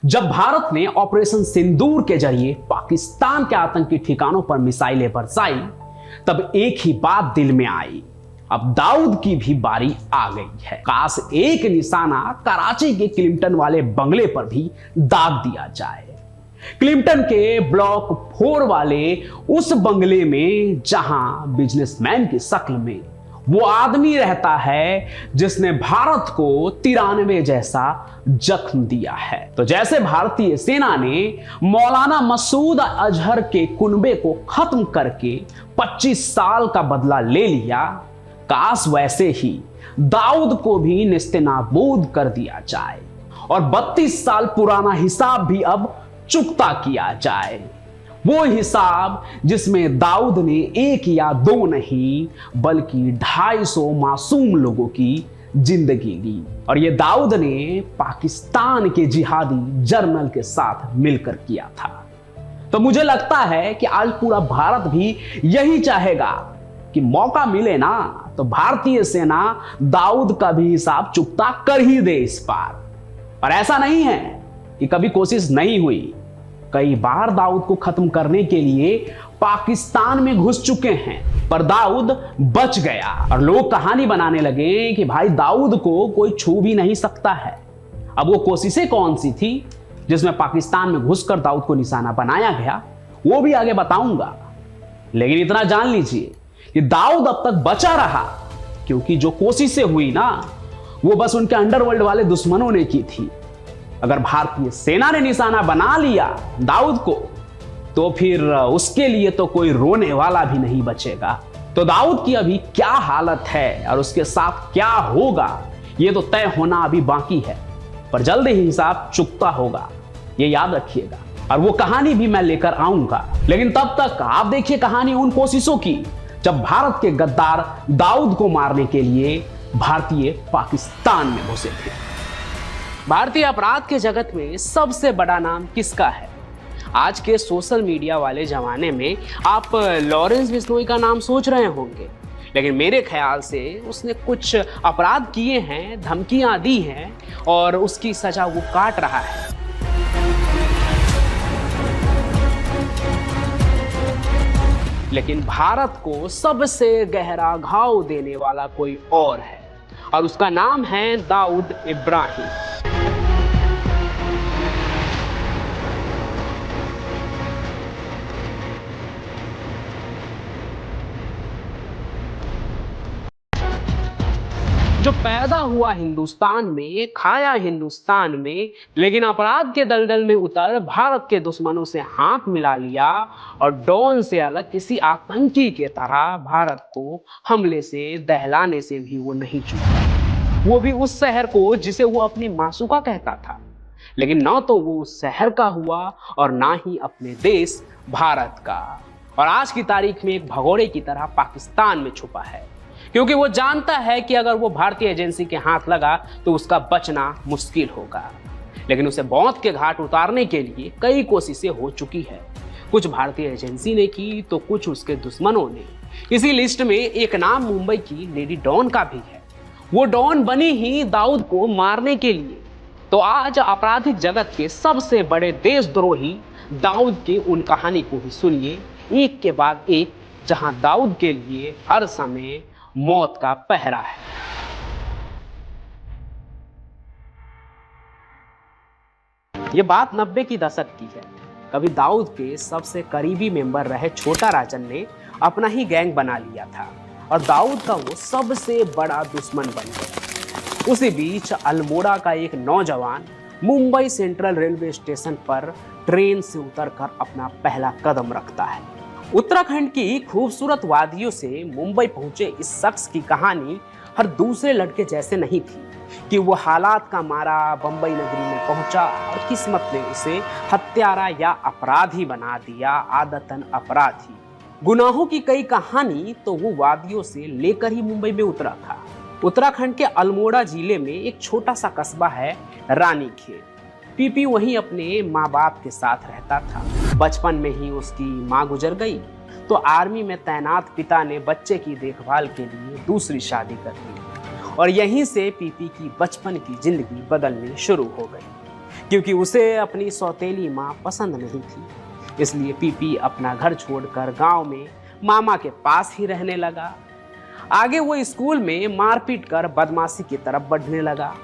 जब भारत ने ऑपरेशन सिंदूर के जरिए पाकिस्तान के आतंकी ठिकानों पर मिसाइलें बरसाई, तब एक ही बात दिल में आई, अब दाऊद की भी बारी आ गई है। काश एक निशाना कराची के क्लिंटन वाले बंगले पर भी दाग दिया जाए। क्लिंटन के ब्लॉक 4 वाले उस बंगले में जहां बिजनेसमैन की शक्ल में वो आदमी रहता है जिसने भारत को 93 जैसा जख्म दिया है। तो जैसे भारतीय सेना ने मौलाना मसूद अजहर के कुनबे को खत्म करके 25 साल का बदला ले लिया, काश वैसे ही दाऊद को भी नेस्तनाबूद कर दिया जाए और 32 साल पुराना हिसाब भी अब चुकता किया जाए। वो हिसाब जिसमें दाऊद ने 1 या 2 नहीं बल्कि 250 मासूम लोगों की जिंदगी ली, और ये दाऊद ने पाकिस्तान के जिहादी जर्नल के साथ मिलकर किया था। तो मुझे लगता है कि आज पूरा भारत भी यही चाहेगा कि मौका मिले ना तो भारतीय सेना दाऊद का भी हिसाब चुकता कर ही दे इस बार। और ऐसा नहीं है कि कभी कोशिश नहीं हुई, कई बार दाऊद को खत्म करने के लिए पाकिस्तान में घुस चुके हैं, पर दाऊद बच गया और लोग कहानी बनाने लगे कि भाई दाऊद को कोई छू भी नहीं सकता है। अब वो कोशिशें कौन सी थी जिसमें पाकिस्तान में घुसकर दाऊद को निशाना बनाया गया, वो भी आगे बताऊंगा। लेकिन इतना जान लीजिए कि दाऊद अब तक बचा रहा क्योंकि जो कोशिशें हुई ना वो बस उनके अंडरवर्ल्ड वाले दुश्मनों ने की थी। अगर भारतीय सेना ने निशाना बना लिया दाऊद को तो फिर उसके लिए तो कोई रोने वाला भी नहीं बचेगा। तो दाऊद की अभी क्या हालत है और उसके साथ क्या होगा ये तो तय होना अभी बाकी है, पर जल्द ही हिसाब चुकता होगा, ये याद रखिएगा। और वो कहानी भी मैं लेकर आऊंगा। लेकिन तब तक आप देखिए कहानी उन कोशिशों की जब भारत के गद्दार दाऊद को मारने के लिए भारतीय पाकिस्तान में घुसे थे। भारतीय अपराध के जगत में सबसे बड़ा नाम किसका है? आज के सोशल मीडिया वाले जमाने में आप लॉरेंस बिश्नोई का नाम सोच रहे होंगे, लेकिन मेरे ख्याल से उसने कुछ अपराध किए हैं, धमकियां दी हैं और उसकी सजा वो काट रहा है। लेकिन भारत को सबसे गहरा घाव देने वाला कोई और है और उसका नाम है दाऊद इब्राहिम। जो पैदा हुआ हिंदुस्तान में, खाया हिंदुस्तान में, लेकिन अपराध के दलदल में उतर भारत के दुश्मनों से हाथ मिला लिया और डॉन से अलग किसी आतंकी के तरह भारत को हमले से दहलाने से भी वो नहीं चूका। वो भी उस शहर को जिसे वो अपनी मासूका कहता था। लेकिन ना तो वो उस शहर का हुआ और ना ही अपने देश भारत का, और आज की तारीख में एक भगोड़े की तरह पाकिस्तान में छुपा है, क्योंकि वो जानता है कि अगर वो भारतीय एजेंसी के हाथ लगा तो उसका बचना मुश्किल होगा। लेकिन उसे मौत के घाट उतारने के लिए कई कोशिशें हो चुकी है। कुछ भारतीय एजेंसी ने की तो कुछ उसके दुश्मनों ने। इसी लिस्ट में एक नाम मुंबई की लेडी डॉन का भी है। वो डॉन बनी ही दाऊद को मारने के लिए। तो आज आपराधिक जगत के सबसे बड़े देशद्रोही दाऊद की उन कहानी को भी सुनिए, एक के बाद एक, जहां दाऊद के लिए हर समय मौत का पहरा है। यह बात 90 की दशक की है। कभी दाऊद के सबसे करीबी मेंबर रहे छोटा राजन ने अपना ही गैंग बना लिया था और दाऊद का वो सबसे बड़ा दुश्मन बन गया। उसी बीच अल्मोड़ा का एक नौजवान मुंबई सेंट्रल रेलवे स्टेशन पर ट्रेन से उतरकर अपना पहला कदम रखता है। उत्तराखंड की खूबसूरत वादियों से मुंबई पहुंचे इस शख्स की कहानी हर दूसरे लड़के जैसे नहीं थी कि वो हालात का मारा बंबई नगरी में पहुंचा और किस्मत ने उसे हत्यारा या अपराधी बना दिया, आदतन अपराधी। गुनाहों की कई कहानी तो वो वादियों से लेकर ही मुंबई में उतरा था। उत्तराखंड के अल्मोड़ा जिले में एक छोटा सा कस्बा है रानीखेत। पीपी वहीं अपने माँ बाप के साथ रहता था। बचपन में ही उसकी माँ गुजर गई तो आर्मी में तैनात पिता ने बच्चे की देखभाल के लिए दूसरी शादी कर दी और यहीं से पीपी की बचपन की जिंदगी बदलनी शुरू हो गई। क्योंकि उसे अपनी सौतेली माँ पसंद नहीं थी। इसलिए पीपी अपना घर छोड़कर गांव में मामा के पास ही रहने लगा। आगे वो स्कूल में मारपीट कर बदमाशी की तरफ बढ़ने लगा।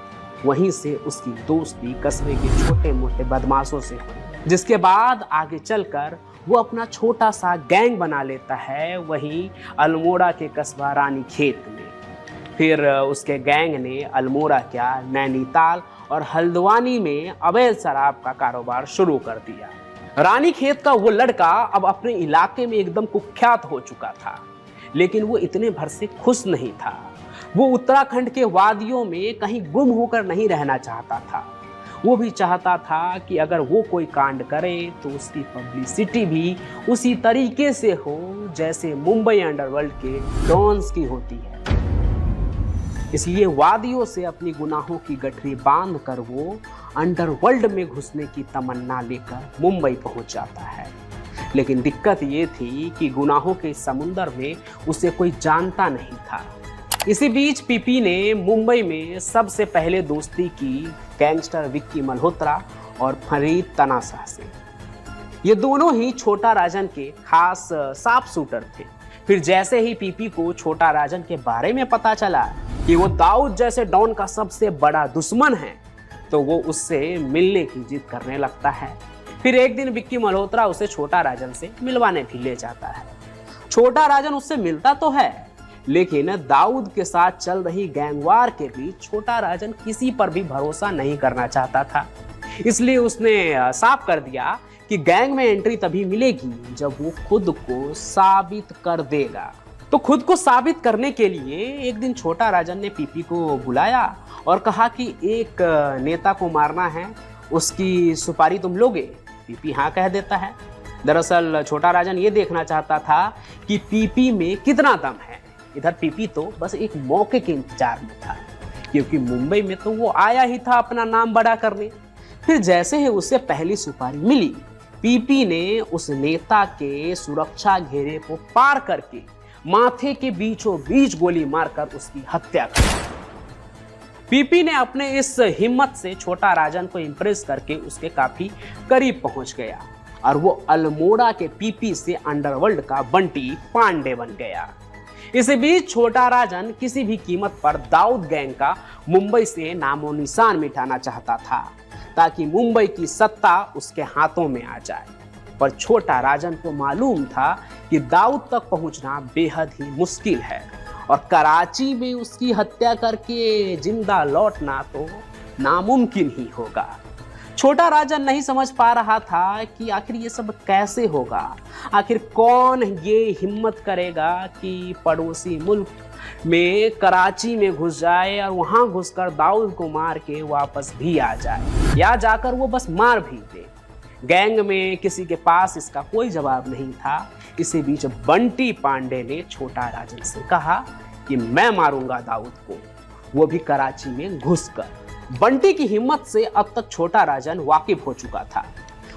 वहीं से उसकी दोस्ती कस्बे के छोटे मोटे बदमाशों से हुई, जिसके बाद आगे चलकर वो अपना छोटा सा गैंग बना लेता है, वहीं अल्मोड़ा के कस्बा रानीखेत में। फिर उसके गैंग ने अल्मोड़ा क्या, नैनीताल और हल्द्वानी में अवैध शराब का कारोबार शुरू कर दिया। रानीखेत का वो लड़का अब अपने इलाके में एकदम कुख्यात हो चुका था, लेकिन वो इतने भर से खुश नहीं था। वो उत्तराखंड के वादियों में कहीं गुम होकर नहीं रहना चाहता था। वो भी चाहता था कि अगर वो कोई कांड करे तो उसकी पब्लिसिटी भी उसी तरीके से हो जैसे मुंबई अंडरवर्ल्ड के डॉन्स की होती है। इसलिए वादियों से अपनी गुनाहों की गठरी बांध कर वो अंडरवर्ल्ड में घुसने की तमन्ना लेकर मुंबई पहुंच जाता है। लेकिन दिक्कत ये थी कि गुनाहों के समुंदर में उसे कोई जानता नहीं था। इसी बीच पीपी ने मुंबई में सबसे पहले दोस्ती की गैंगस्टर विक्की मल्होत्रा और फरीद तनासा से। ये दोनों ही छोटा राजन के खास साफ शूटर थे। फिर जैसे ही पीपी को छोटा राजन के बारे में पता चला कि वो दाऊद जैसे डॉन का सबसे बड़ा दुश्मन है, तो वो उससे मिलने की जिद करने लगता है। फिर एक दिन विक्की मल्होत्रा उसे छोटा राजन से मिलवाने भी ले जाता है। छोटा राजन उससे मिलता तो है, लेकिन दाऊद के साथ चल रही गैंगवार के बीच छोटा राजन किसी पर भी भरोसा नहीं करना चाहता था। इसलिए उसने साफ कर दिया कि गैंग में एंट्री तभी मिलेगी जब वो खुद को साबित कर देगा। तो खुद को साबित करने के लिए एक दिन छोटा राजन ने पीपी को बुलाया और कहा कि एक नेता को मारना है, उसकी सुपारी तुम लोगे? पीपी हाँ कह देता है। दरअसल छोटा राजन ये देखना चाहता था कि पीपी में कितना दम है। इधर पीपी तो बस एक मौके के इंतजार में था, क्योंकि मुंबई में तो वो आया ही था अपना नाम बड़ा करने। फिर जैसे ही उसे पहली सुपारी मिली, पीपी ने उस नेता के सुरक्षा घेरे को पार करके माथे के बीचों बीच गोली मारकर उसकी हत्या कर दी। पीपी ने अपने इस हिम्मत से छोटा राजन को इंप्रेस करके उसके काफी करीब पहुंच गया और वो अल्मोड़ा के पीपी से अंडरवर्ल्ड का बंटी पांडे बन गया। इसी बीच छोटा राजन किसी भी कीमत पर दाऊद गैंग का मुंबई से नामो निशान मिटाना चाहता था, ताकि मुंबई की सत्ता उसके हाथों में आ जाए। पर छोटा राजन को मालूम था कि दाऊद तक पहुंचना बेहद ही मुश्किल है और कराची में उसकी हत्या करके जिंदा लौटना तो नामुमकिन ही होगा। छोटा राजन नहीं समझ पा रहा था कि आखिर ये सब कैसे होगा। आखिर कौन ये हिम्मत करेगा कि पड़ोसी मुल्क में कराची में घुस जाए और वहां घुसकर दाऊद को मार के वापस भी आ जाए, या जाकर वो बस मार भी दे। गैंग में किसी के पास इसका कोई जवाब नहीं था। इसी बीच बंटी पांडे ने छोटा राजन से कहा कि मैं मारूंगा दाऊद को, वो भी कराची में घुसकर। बंटी की हिम्मत से अब तक छोटा राजन वाकिफ हो चुका था।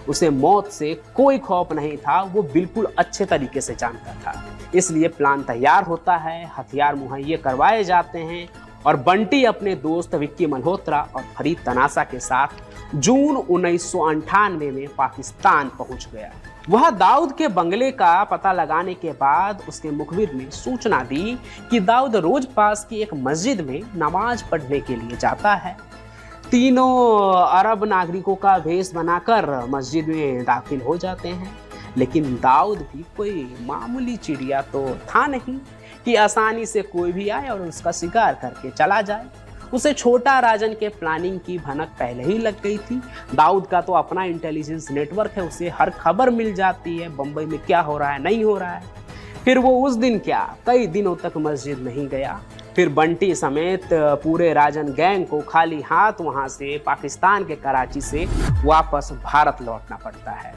उसे मौत से कोई खौफ नहीं था, वो बिल्कुल अच्छे तरीके से जानता था। इसलिए प्लान तैयार होता है, हथियार मुहैया करवाए जाते हैं और बंटी अपने दोस्त विक्की मल्होत्रा और फरीद तनासा के साथ जून 1998 में पाकिस्तान पहुंच गया। वह दाऊद के बंगले का पता लगाने के बाद उसके मुखबिर ने सूचना दी कि दाऊद रोज पास की एक मस्जिद में नमाज पढ़ने के लिए जाता है। तीनों अरब नागरिकों का वेश बनाकर मस्जिद में दाखिल हो जाते हैं, लेकिन दाऊद भी कोई मामूली चिड़िया तो था नहीं कि आसानी से कोई भी आए और उसका शिकार करके चला जाए। उसे छोटा राजन के प्लानिंग की भनक पहले ही लग गई थी। दाऊद का तो अपना इंटेलिजेंस नेटवर्क है, उसे हर खबर मिल जाती है बंबई में क्या हो रहा है नहीं हो रहा है। फिर वो उस दिन क्या कई दिनों तक मस्जिद नहीं गया। फिर बंटी समेत पूरे राजन गैंग को खाली हाथ वहां से पाकिस्तान के कराची से वापस भारत लौटना पड़ता है।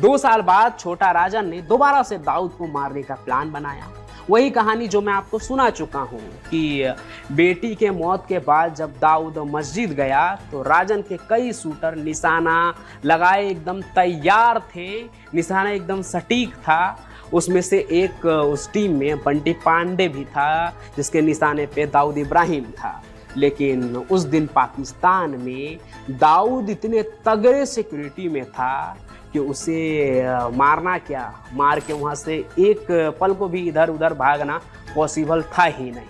2 साल बाद छोटा राजन ने दोबारा से दाऊद को मारने का प्लान बनाया। वही कहानी जो मैं आपको सुना चुका हूँ कि बेटी के मौत के बाद जब दाऊद मस्जिद गया तो राजन के कई शूटर निशाना लगाए एकदम तैयार थे, निशाना एकदम सटीक था। उसमें से एक उस टीम में बंटी पांडे भी था, जिसके निशाने पे दाऊद इब्राहिम था। लेकिन उस दिन पाकिस्तान में दाऊद इतने तगड़े सिक्योरिटी में था कि उसे मारना क्या, मार के वहाँ से एक पल को भी इधर उधर भागना पॉसिबल था ही नहीं।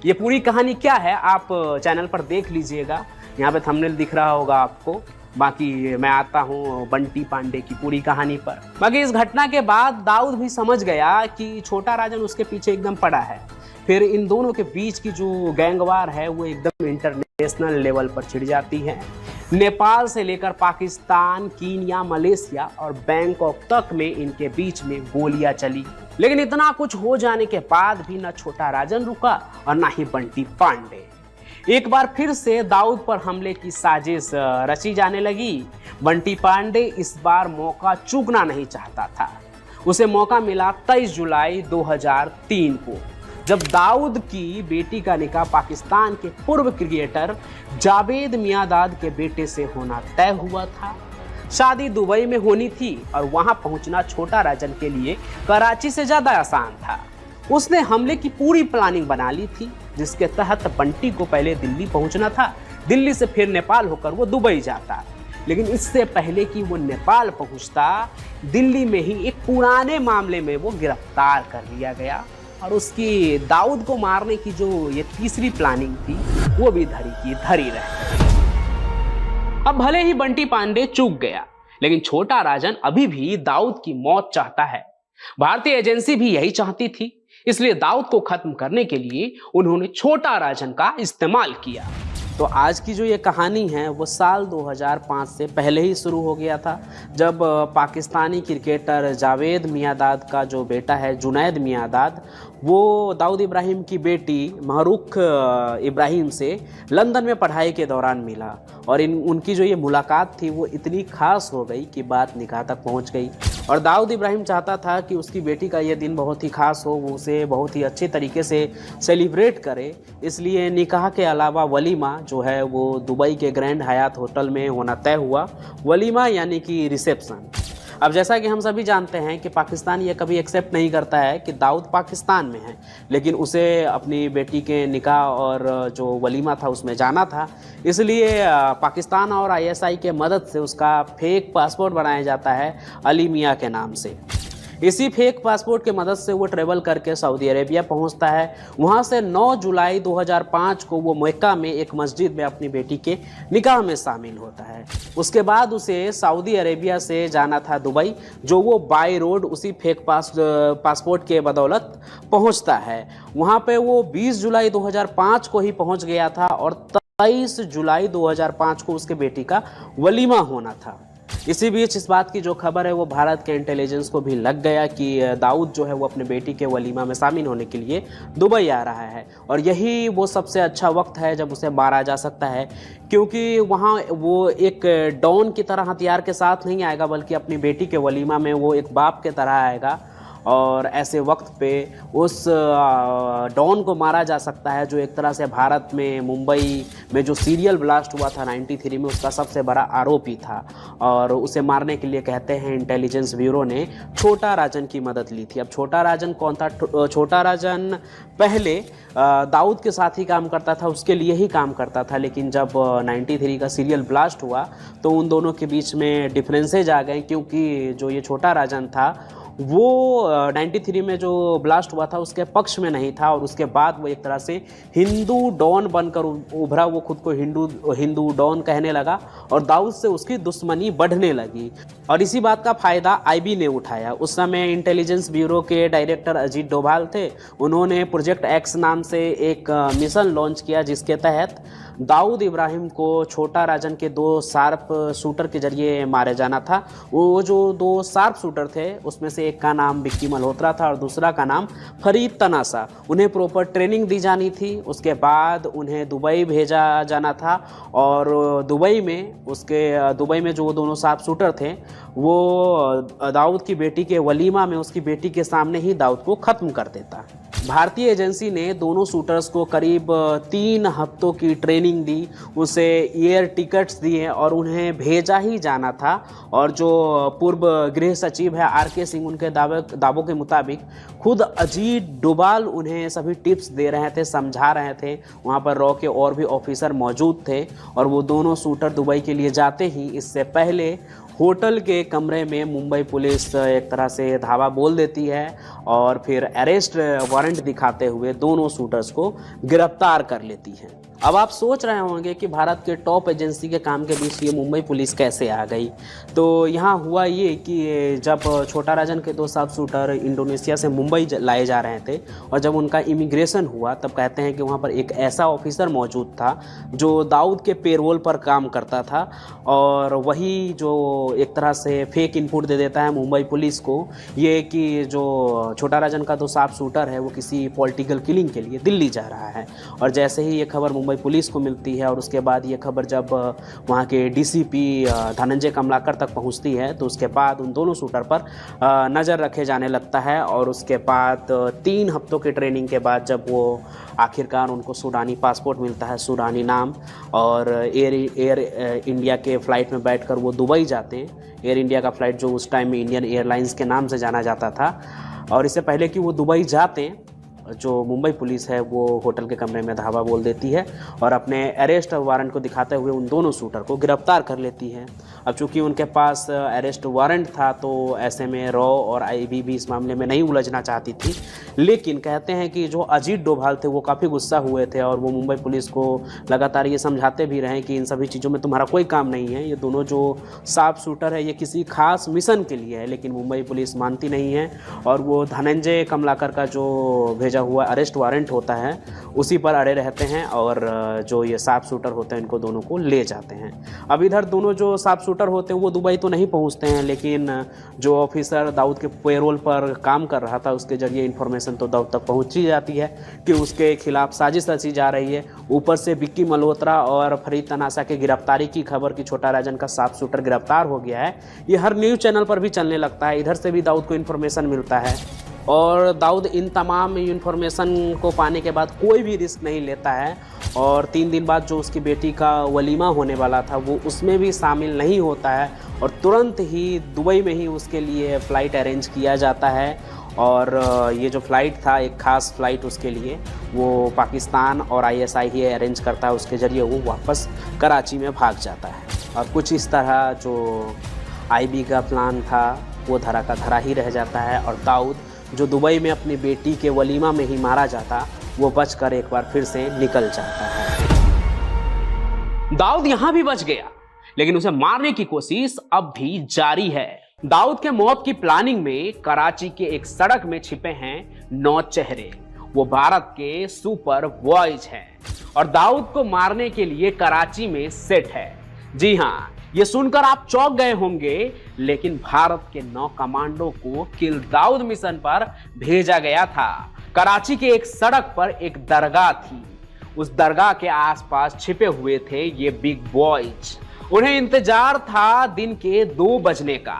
ये पूरी कहानी क्या है आप चैनल पर देख लीजिएगा, यहाँ पे थंबनेल दिख रहा होगा आपको। बाकी मैं आता हूँ बंटी पांडे की पूरी कहानी पर। बाकी इस घटना के बाद दाऊद भी समझ गया कि छोटा राजन उसके पीछे एकदम पड़ा है। फिर इन दोनों के बीच की जो गैंगवार है वो एकदम इंटरनेशनल लेवल पर छिड़ जाती है। नेपाल से लेकर पाकिस्तान, कीनिया, मलेशिया और बैंकॉक तक में इनके बीच में गोलियां चली। लेकिन इतना कुछ हो जाने के बाद भी न छोटा राजन रुका और न ही बंटी पांडे। एक बार फिर से दाऊद पर हमले की साजिश रची जाने लगी। बंटी पांडे इस बार मौका चूकना नहीं चाहता था। उसे मौका मिला 23 जुलाई 2003 को, जब दाऊद की बेटी का निकाह पाकिस्तान के पूर्व क्रिकेटर जावेद मियांदाद के बेटे से होना तय हुआ था। शादी दुबई में होनी थी और वहां पहुंचना छोटा राजन के लिए कराची से ज्यादा आसान था। उसने हमले की पूरी प्लानिंग बना ली थी, जिसके तहत बंटी को पहले दिल्ली पहुंचना था, दिल्ली से फिर नेपाल होकर वो दुबई जाता। लेकिन इससे पहले कि वो नेपाल पहुंचता, दिल्ली में ही एक पुराने मामले में वो गिरफ्तार कर लिया गया और उसकी दाऊद को मारने की जो ये तीसरी प्लानिंग थी वो भी धरी की धरी रह गई। अब भले ही बंटी पांडे चूक गया, लेकिन छोटा राजन अभी भी दाऊद की मौत चाहता है। भारतीय एजेंसी भी यही चाहती थी, इसलिए दाऊद को खत्म करने के लिए उन्होंने छोटा राजन का इस्तेमाल किया। तो आज की जो ये कहानी है वो साल 2005 से पहले ही शुरू हो गया था, जब पाकिस्तानी क्रिकेटर जावेद मियांदाद का जो बेटा है जुनैद मियांदाद, वो दाऊद इब्राहिम की बेटी महरुख इब्राहिम से लंदन में पढ़ाई के दौरान मिला और उनकी जो ये मुलाकात थी वो इतनी खास हो गई कि बात निकाह तक पहुंच गई। और दाऊद इब्राहिम चाहता था कि उसकी बेटी का ये दिन बहुत ही खास हो, वो उसे बहुत ही अच्छे तरीके से सेलिब्रेट करे, इसलिए निकाह के अलावा वलीमा जो है वो दुबई के ग्रैंड हयात होटल में होना तय हुआ। वलीमा यानी कि रिसेप्शन। अब जैसा कि हम सभी जानते हैं कि पाकिस्तान ये कभी एक्सेप्ट नहीं करता है कि दाऊद पाकिस्तान में है, लेकिन उसे अपनी बेटी के निकाह और जो वलीमा था उसमें जाना था, इसलिए पाकिस्तान और आईएसआई के मदद से उसका फेक पासपोर्ट बनाया जाता है अली मियाँ के नाम से। इसी फेक पासपोर्ट के मदद से वो ट्रेवल करके सऊदी अरेबिया पहुंचता है। वहां से 9 जुलाई 2005 को वो मक्का में एक मस्जिद में अपनी बेटी के निकाह में शामिल होता है। उसके बाद उसे सऊदी अरेबिया से जाना था दुबई, जो वो बाय रोड उसी फेक पासपोर्ट के बदौलत पहुंचता है। वहां पे वो 20 जुलाई 2005 को ही पहुंच गया था और 23 जुलाई 2005 को उसके बेटी का वलीमा होना था। इसी बीच इस बात की जो खबर है वो भारत के इंटेलिजेंस को भी लग गया कि दाऊद जो है वो अपने बेटी के वलीमा में शामिल होने के लिए दुबई आ रहा है और यही वो सबसे अच्छा वक्त है जब उसे मारा जा सकता है, क्योंकि वहाँ वो एक डॉन की तरह हथियार के साथ नहीं आएगा, बल्कि अपनी बेटी के वलीमा में वो एक बाप के तरह आएगा। और ऐसे वक्त पे उस डॉन को मारा जा सकता है जो एक तरह से भारत में मुंबई में जो सीरियल ब्लास्ट हुआ था 93 में उसका सबसे बड़ा आरोपी था। और उसे मारने के लिए कहते हैं इंटेलिजेंस ब्यूरो ने छोटा राजन की मदद ली थी। अब छोटा राजन कौन था? छोटा राजन पहले दाऊद के साथ ही काम करता था, उसके लिए ही काम करता था, लेकिन जब 93 का सीरियल ब्लास्ट हुआ तो उन दोनों के बीच में डिफरेंसेज आ गए, क्योंकि जो ये छोटा राजन था वो 93 में जो ब्लास्ट हुआ था उसके पक्ष में नहीं था और उसके बाद वो एक तरह से हिंदू डॉन बनकर उभरा। वो खुद को हिंदू डॉन कहने लगा और दाऊद से उसकी दुश्मनी बढ़ने लगी और इसी बात का फ़ायदा आईबी ने उठाया। उस समय इंटेलिजेंस ब्यूरो के डायरेक्टर अजीत डोभाल थे। उन्होंने प्रोजेक्ट एक्स नाम से एक मिशन लॉन्च किया जिसके तहत दाऊद इब्राहिम को छोटा राजन के 2 शार्प शूटर के जरिए मारे जाना था। वो जो 2 शार्प शूटर थे उसमें से एक का नाम विक्की मल्होत्रा था और दूसरा का नाम फरीद तनासा। उन्हें प्रॉपर ट्रेनिंग दी जानी थी, उसके बाद उन्हें दुबई भेजा जाना था और दुबई में जो दोनों शार्प शूटर थे वो दाऊद की बेटी के वलीमा में उसकी बेटी के सामने ही दाऊद को ख़त्म कर देता। भारतीय एजेंसी ने दोनों शूटर्स को करीब 3 हफ्तों की ट्रेनिंग दी, उसे एयर टिकट्स दिए और उन्हें भेजा ही जाना था। और जो पूर्व गृह सचिव है RK सिंह, उनके दावों के मुताबिक खुद अजीत डोभाल उन्हें सभी टिप्स दे रहे थे, समझा रहे थे। वहाँ पर रॉ के और भी ऑफिसर मौजूद थे और वो दोनों शूटर दुबई के लिए जाते ही इससे पहले होटल के कमरे में मुंबई पुलिस एक तरह से धावा बोल देती है और फिर अरेस्ट वारंट दिखाते हुए दोनों शूटर्स को गिरफ्तार कर लेती है। अब आप सोच रहे होंगे कि भारत के टॉप एजेंसी के काम के बीच ये मुंबई पुलिस कैसे आ गई। तो यहाँ हुआ ये कि जब छोटा राजन के 2 साफ शूटर इंडोनेशिया से मुंबई लाए जा रहे थे और जब उनका इमिग्रेशन हुआ, तब कहते हैं कि वहाँ पर एक ऐसा ऑफिसर मौजूद था जो दाऊद के पेरोल पर काम करता था और वही जो एक तरह से फेक इनपुट दे देता है मुंबई पुलिस को, ये कि जो छोटा राजन का 2 साफ शूटर है वो किसी पॉलिटिकल किलिंग के लिए दिल्ली जा रहा है। और जैसे ही ये खबर मुंबई पुलिस को मिलती है और उसके बाद ये खबर जब वहाँ के DCP धनंजय कमलाकर तक पहुँचती है, तो उसके बाद उन दोनों शूटर पर नज़र रखे जाने लगता है। और उसके बाद 3 हफ्तों की ट्रेनिंग के बाद जब वो आखिरकार उनको सूडानी पासपोर्ट मिलता है, सूडानी नाम, और एयर इंडिया के फ़्लाइट में बैठकर वो दुबई जाते हैं। एयर इंडिया का फ़्लाइट जो उस टाइम में इंडियन एयरलाइंस के नाम से जाना जाता था। और इससे पहले कि वो दुबई जाते, जो मुंबई पुलिस है वो होटल के कमरे में धावा बोल देती है और अपने अरेस्ट वारंट को दिखाते हुए उन दोनों शूटर को गिरफ्तार कर लेती है। अब चूंकि उनके पास अरेस्ट वारंट था, तो ऐसे में रॉ और IB भी इस मामले में नहीं उलझना चाहती थी। लेकिन कहते हैं कि जो अजीत डोभाल थे वो काफ़ी गुस्सा हुए थे और वो मुंबई पुलिस को लगातार ये समझाते भी रहे कि इन सभी चीज़ों में तुम्हारा कोई काम नहीं है, ये दोनों जो साफ शूटर है ये किसी खास मिशन के लिए है। लेकिन मुंबई पुलिस मानती नहीं है और वो धनंजय कमलाकर का जो भेजा हुआ अरेस्ट वारंट होता है उसी पर अड़े रहते हैं और जो ये साफ शूटर होते हैं इनको दोनों को ले जाते हैं। अब इधर दोनों जो साफ शूटर होते हैं वो दुबई तो नहीं पहुंचते हैं, लेकिन जो ऑफिसर दाऊद के पेरोल पर काम कर रहा था उसके जरिए इन्फॉर्मेशन तो दाऊद तक पहुंच ही जाती है कि उसके खिलाफ साजिश रची जा रही है। ऊपर से विक्की मल्होत्रा और फरीद तनाशा की गिरफ्तारी की खबर कि छोटा राजन का साफ शूटर गिरफ्तार हो गया है, ये हर न्यूज़ चैनल पर भी चलने लगता है। इधर से भी दाऊद को इन्फॉर्मेशन मिलता है और दाऊद इन तमाम इन्फॉर्मेशन को पाने के बाद कोई भी रिस्क नहीं लेता है और 3 दिन बाद जो उसकी बेटी का वलीमा होने वाला था वो उसमें भी शामिल नहीं होता है और तुरंत ही दुबई में ही उसके लिए फ़्लाइट अरेंज किया जाता है। और ये जो फ़्लाइट था, एक ख़ास फ़्लाइट उसके लिए, वो पाकिस्तान और ISI ही अरेंज करता है, उसके ज़रिए वो वापस कराची में भाग जाता है। और कुछ इस तरह जो IB का प्लान था वो धरा का धरा ही रह जाता है और दाऊद जो दुबई में अपनी बेटी के वलीमा में ही मारा जाता, वो बचकर एक बार फिर से निकल जाता है। दाऊद यहां भी बच गया, लेकिन उसे मारने की कोशिश अब भी जारी है। दाऊद के मौत की प्लानिंग में कराची के एक सड़क में छिपे हैं 9 चेहरे। वो भारत के सुपर बॉयज हैं और दाऊद को मारने के लिए कराची में सेट है। जी हाँ, ये सुनकर आप चौंक गए होंगे, लेकिन भारत के 9 कमांडो को किल दाऊद मिशन पर भेजा गया था। कराची के एक सड़क पर एक दरगाह थी, उस दरगाह के आसपास छिपे हुए थे ये बिग बॉयज। उन्हें इंतजार था दिन के 2 बजने का,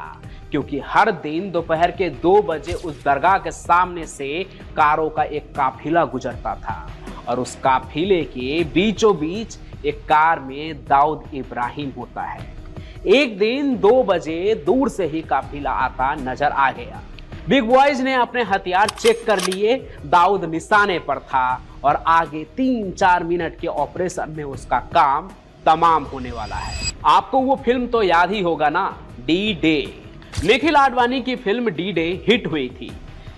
क्योंकि हर दिन दोपहर के 2 बजे उस दरगाह के सामने से कारों का एक काफिला गुजरता था और उस काफिले के बीचों बीच एक कार में दाऊद इब्राहिम होता है। एक दिन 2 बजे दूर से ही काफिला आता नजर आ गया। बिग बॉयज ने अपने हथियार चेक कर लिए, दाऊद निशाने पर था और आगे 3-4 मिनट के ऑपरेशन में उसका काम तमाम होने वाला है। आपको वो फिल्म तो याद ही होगा ना, D-Day। निखिल आडवाणी की फिल्म D-Day हिट हुई थी।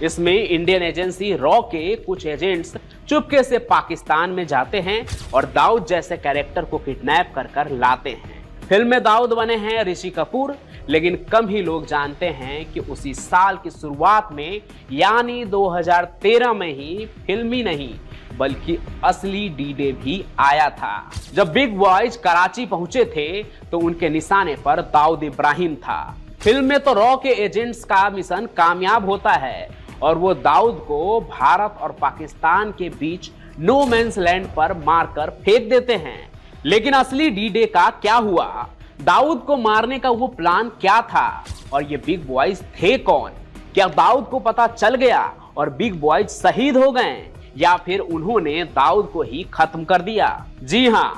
इसमें इंडियन एजेंसी रॉ के कुछ एजेंट्स चुपके से पाकिस्तान में जाते हैं और दाऊद जैसे कैरेक्टर को किडनैप कर लाते हैं। फिल्म में दाऊद बने हैं ऋषि कपूर, लेकिन कम ही लोग जानते हैं कि उसी साल की शुरुआत में यानी 2013 में ही फिल्मी नहीं बल्कि असली D-Day भी आया था। जब बिग बॉयज कराची पहुंचे थे तो उनके निशाने पर दाऊद इब्राहिम था। फिल्म में तो रॉ के एजेंट्स का मिशन कामयाब होता है और वो दाऊद को भारत और पाकिस्तान के बीच नो मैंस लैंड पर मारकर फेंक देते हैं। लेकिन असली D-Day का क्या हुआ? दाऊद को मारने का वो प्लान क्या था और ये बिग बॉयज थे कौन? क्या दाऊद को पता चल गया और बिग बॉयज शहीद हो गए, या फिर उन्होंने दाऊद को ही खत्म कर दिया? जी हां,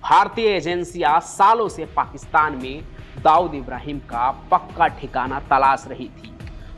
भारतीय एजेंसियां सालों से पाकिस्तान में दाऊद इब्राहिम का पक्का ठिकाना तलाश रही थी।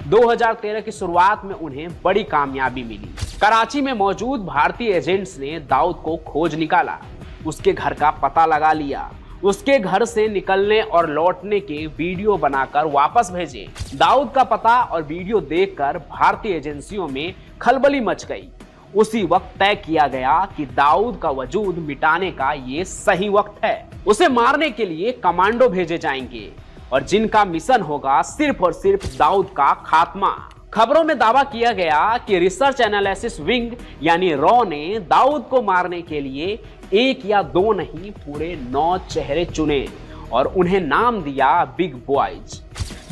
2013 की शुरुआत में उन्हें बड़ी कामयाबी मिली। कराची में मौजूद भारतीय एजेंट्स ने दाऊद को खोज निकाला, उसके घर का पता लगा लिया, उसके घर से निकलने और लौटने के वीडियो बनाकर वापस भेजे। दाऊद का पता और वीडियो देखकर भारतीय एजेंसियों में खलबली मच गई। उसी वक्त तय किया गया कि दाऊद का वजूद मिटाने का ये सही वक्त है। उसे मारने के लिए कमांडो भेजे जाएंगे और जिनका मिशन होगा सिर्फ और सिर्फ दाऊद का खात्मा। खबरों में दावा किया गया कि रिसर्च एनालिसिस विंग यानी रॉ ने दाऊद को मारने के लिए 1 या 2 नहीं, पूरे 9 चेहरे चुने और उन्हें नाम दिया बिग बॉयज।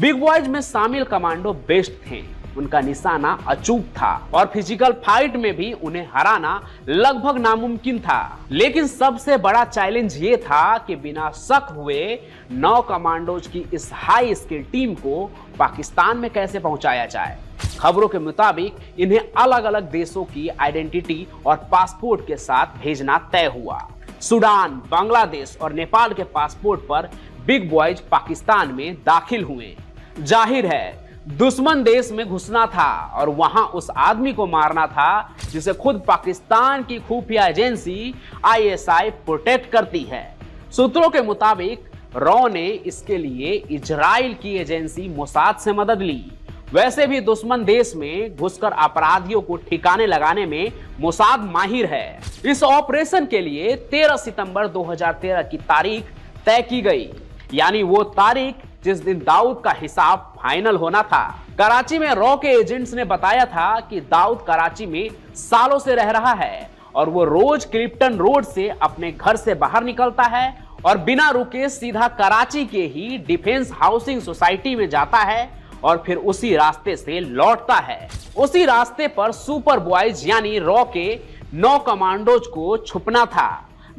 बिग बॉयज में शामिल कमांडो बेस्ट थे, उनका निशाना अचूक था और फिजिकल फाइट में भी उन्हें हराना लगभग नामुमकिन था। लेकिन सबसे बड़ा चैलेंज ये था कि बिना शक हुए 9 कमांडोज की इस हाई स्किल टीम को पाकिस्तान में कैसे पहुंचाया जाए। खबरों के मुताबिक इन्हें अलग अलग देशों की आइडेंटिटी और पासपोर्ट के साथ भेजना तय हुआ। सूडान, बांग्लादेश और नेपाल के पासपोर्ट पर बिग बॉयज पाकिस्तान में दाखिल हुए। जाहिर है दुश्मन देश में घुसना था और वहां उस आदमी को मारना था जिसे खुद पाकिस्तान की खुफिया एजेंसी ISI प्रोटेक्ट करती है। सूत्रों के मुताबिक रॉ ने इसके लिए इजराइल की एजेंसी मोसाद से मदद ली। वैसे भी दुश्मन देश में घुसकर अपराधियों को ठिकाने लगाने में मोसाद माहिर है। इस ऑपरेशन के लिए 13 सितंबर 2013 की तारीख तय की गई, यानी वो तारीख जिस दिन दाऊद का हिसाब फाइनल होना था। कराची में रॉ के एजेंट्स ने बताया था कि दाऊद कराची में सालों से रह रहा है और वो रोज क्लिफ्टन रोड से अपने घर से बाहर निकलता है और बिना रुके सीधा कराची के ही डिफेंस हाउसिंग सोसाइटी में जाता है और फिर उसी रास्ते से लौटता है। उसी रास्ते पर सुपर बॉयज यानी रॉ के 9 कमांडोज को छुपना था,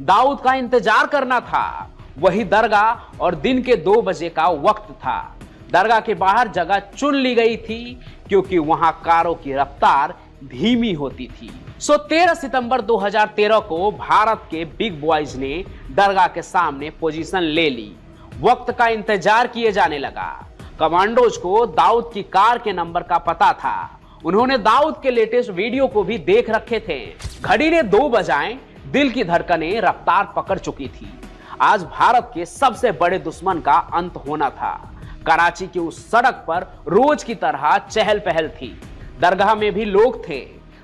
दाऊद का इंतजार करना था। वही दरगाह और दिन के 2 बजे का वक्त था। दरगाह के बाहर जगह चुन ली गई थी क्योंकि वहां कारों की रफ्तार धीमी होती थी। 13 सितंबर 2013 को भारत के बिग बॉयज ने दरगाह के सामने पोजीशन ले ली। वक्त का इंतजार किए जाने लगा। कमांडोज को दाऊद की कार के नंबर का पता था। उन्होंने दाऊद के लेटेस्ट वीडियो को भी देख रखे थे। घड़ी ने 2 बजाएं, दिल की धड़कनें रफ्तार पकड़ चुकी थी। आज भारत के सबसे बड़े दुश्मन का अंत होना था। कराची की उस सड़क पर रोज की तरह चहल पहल थी। दरगाह में भी लोग थे।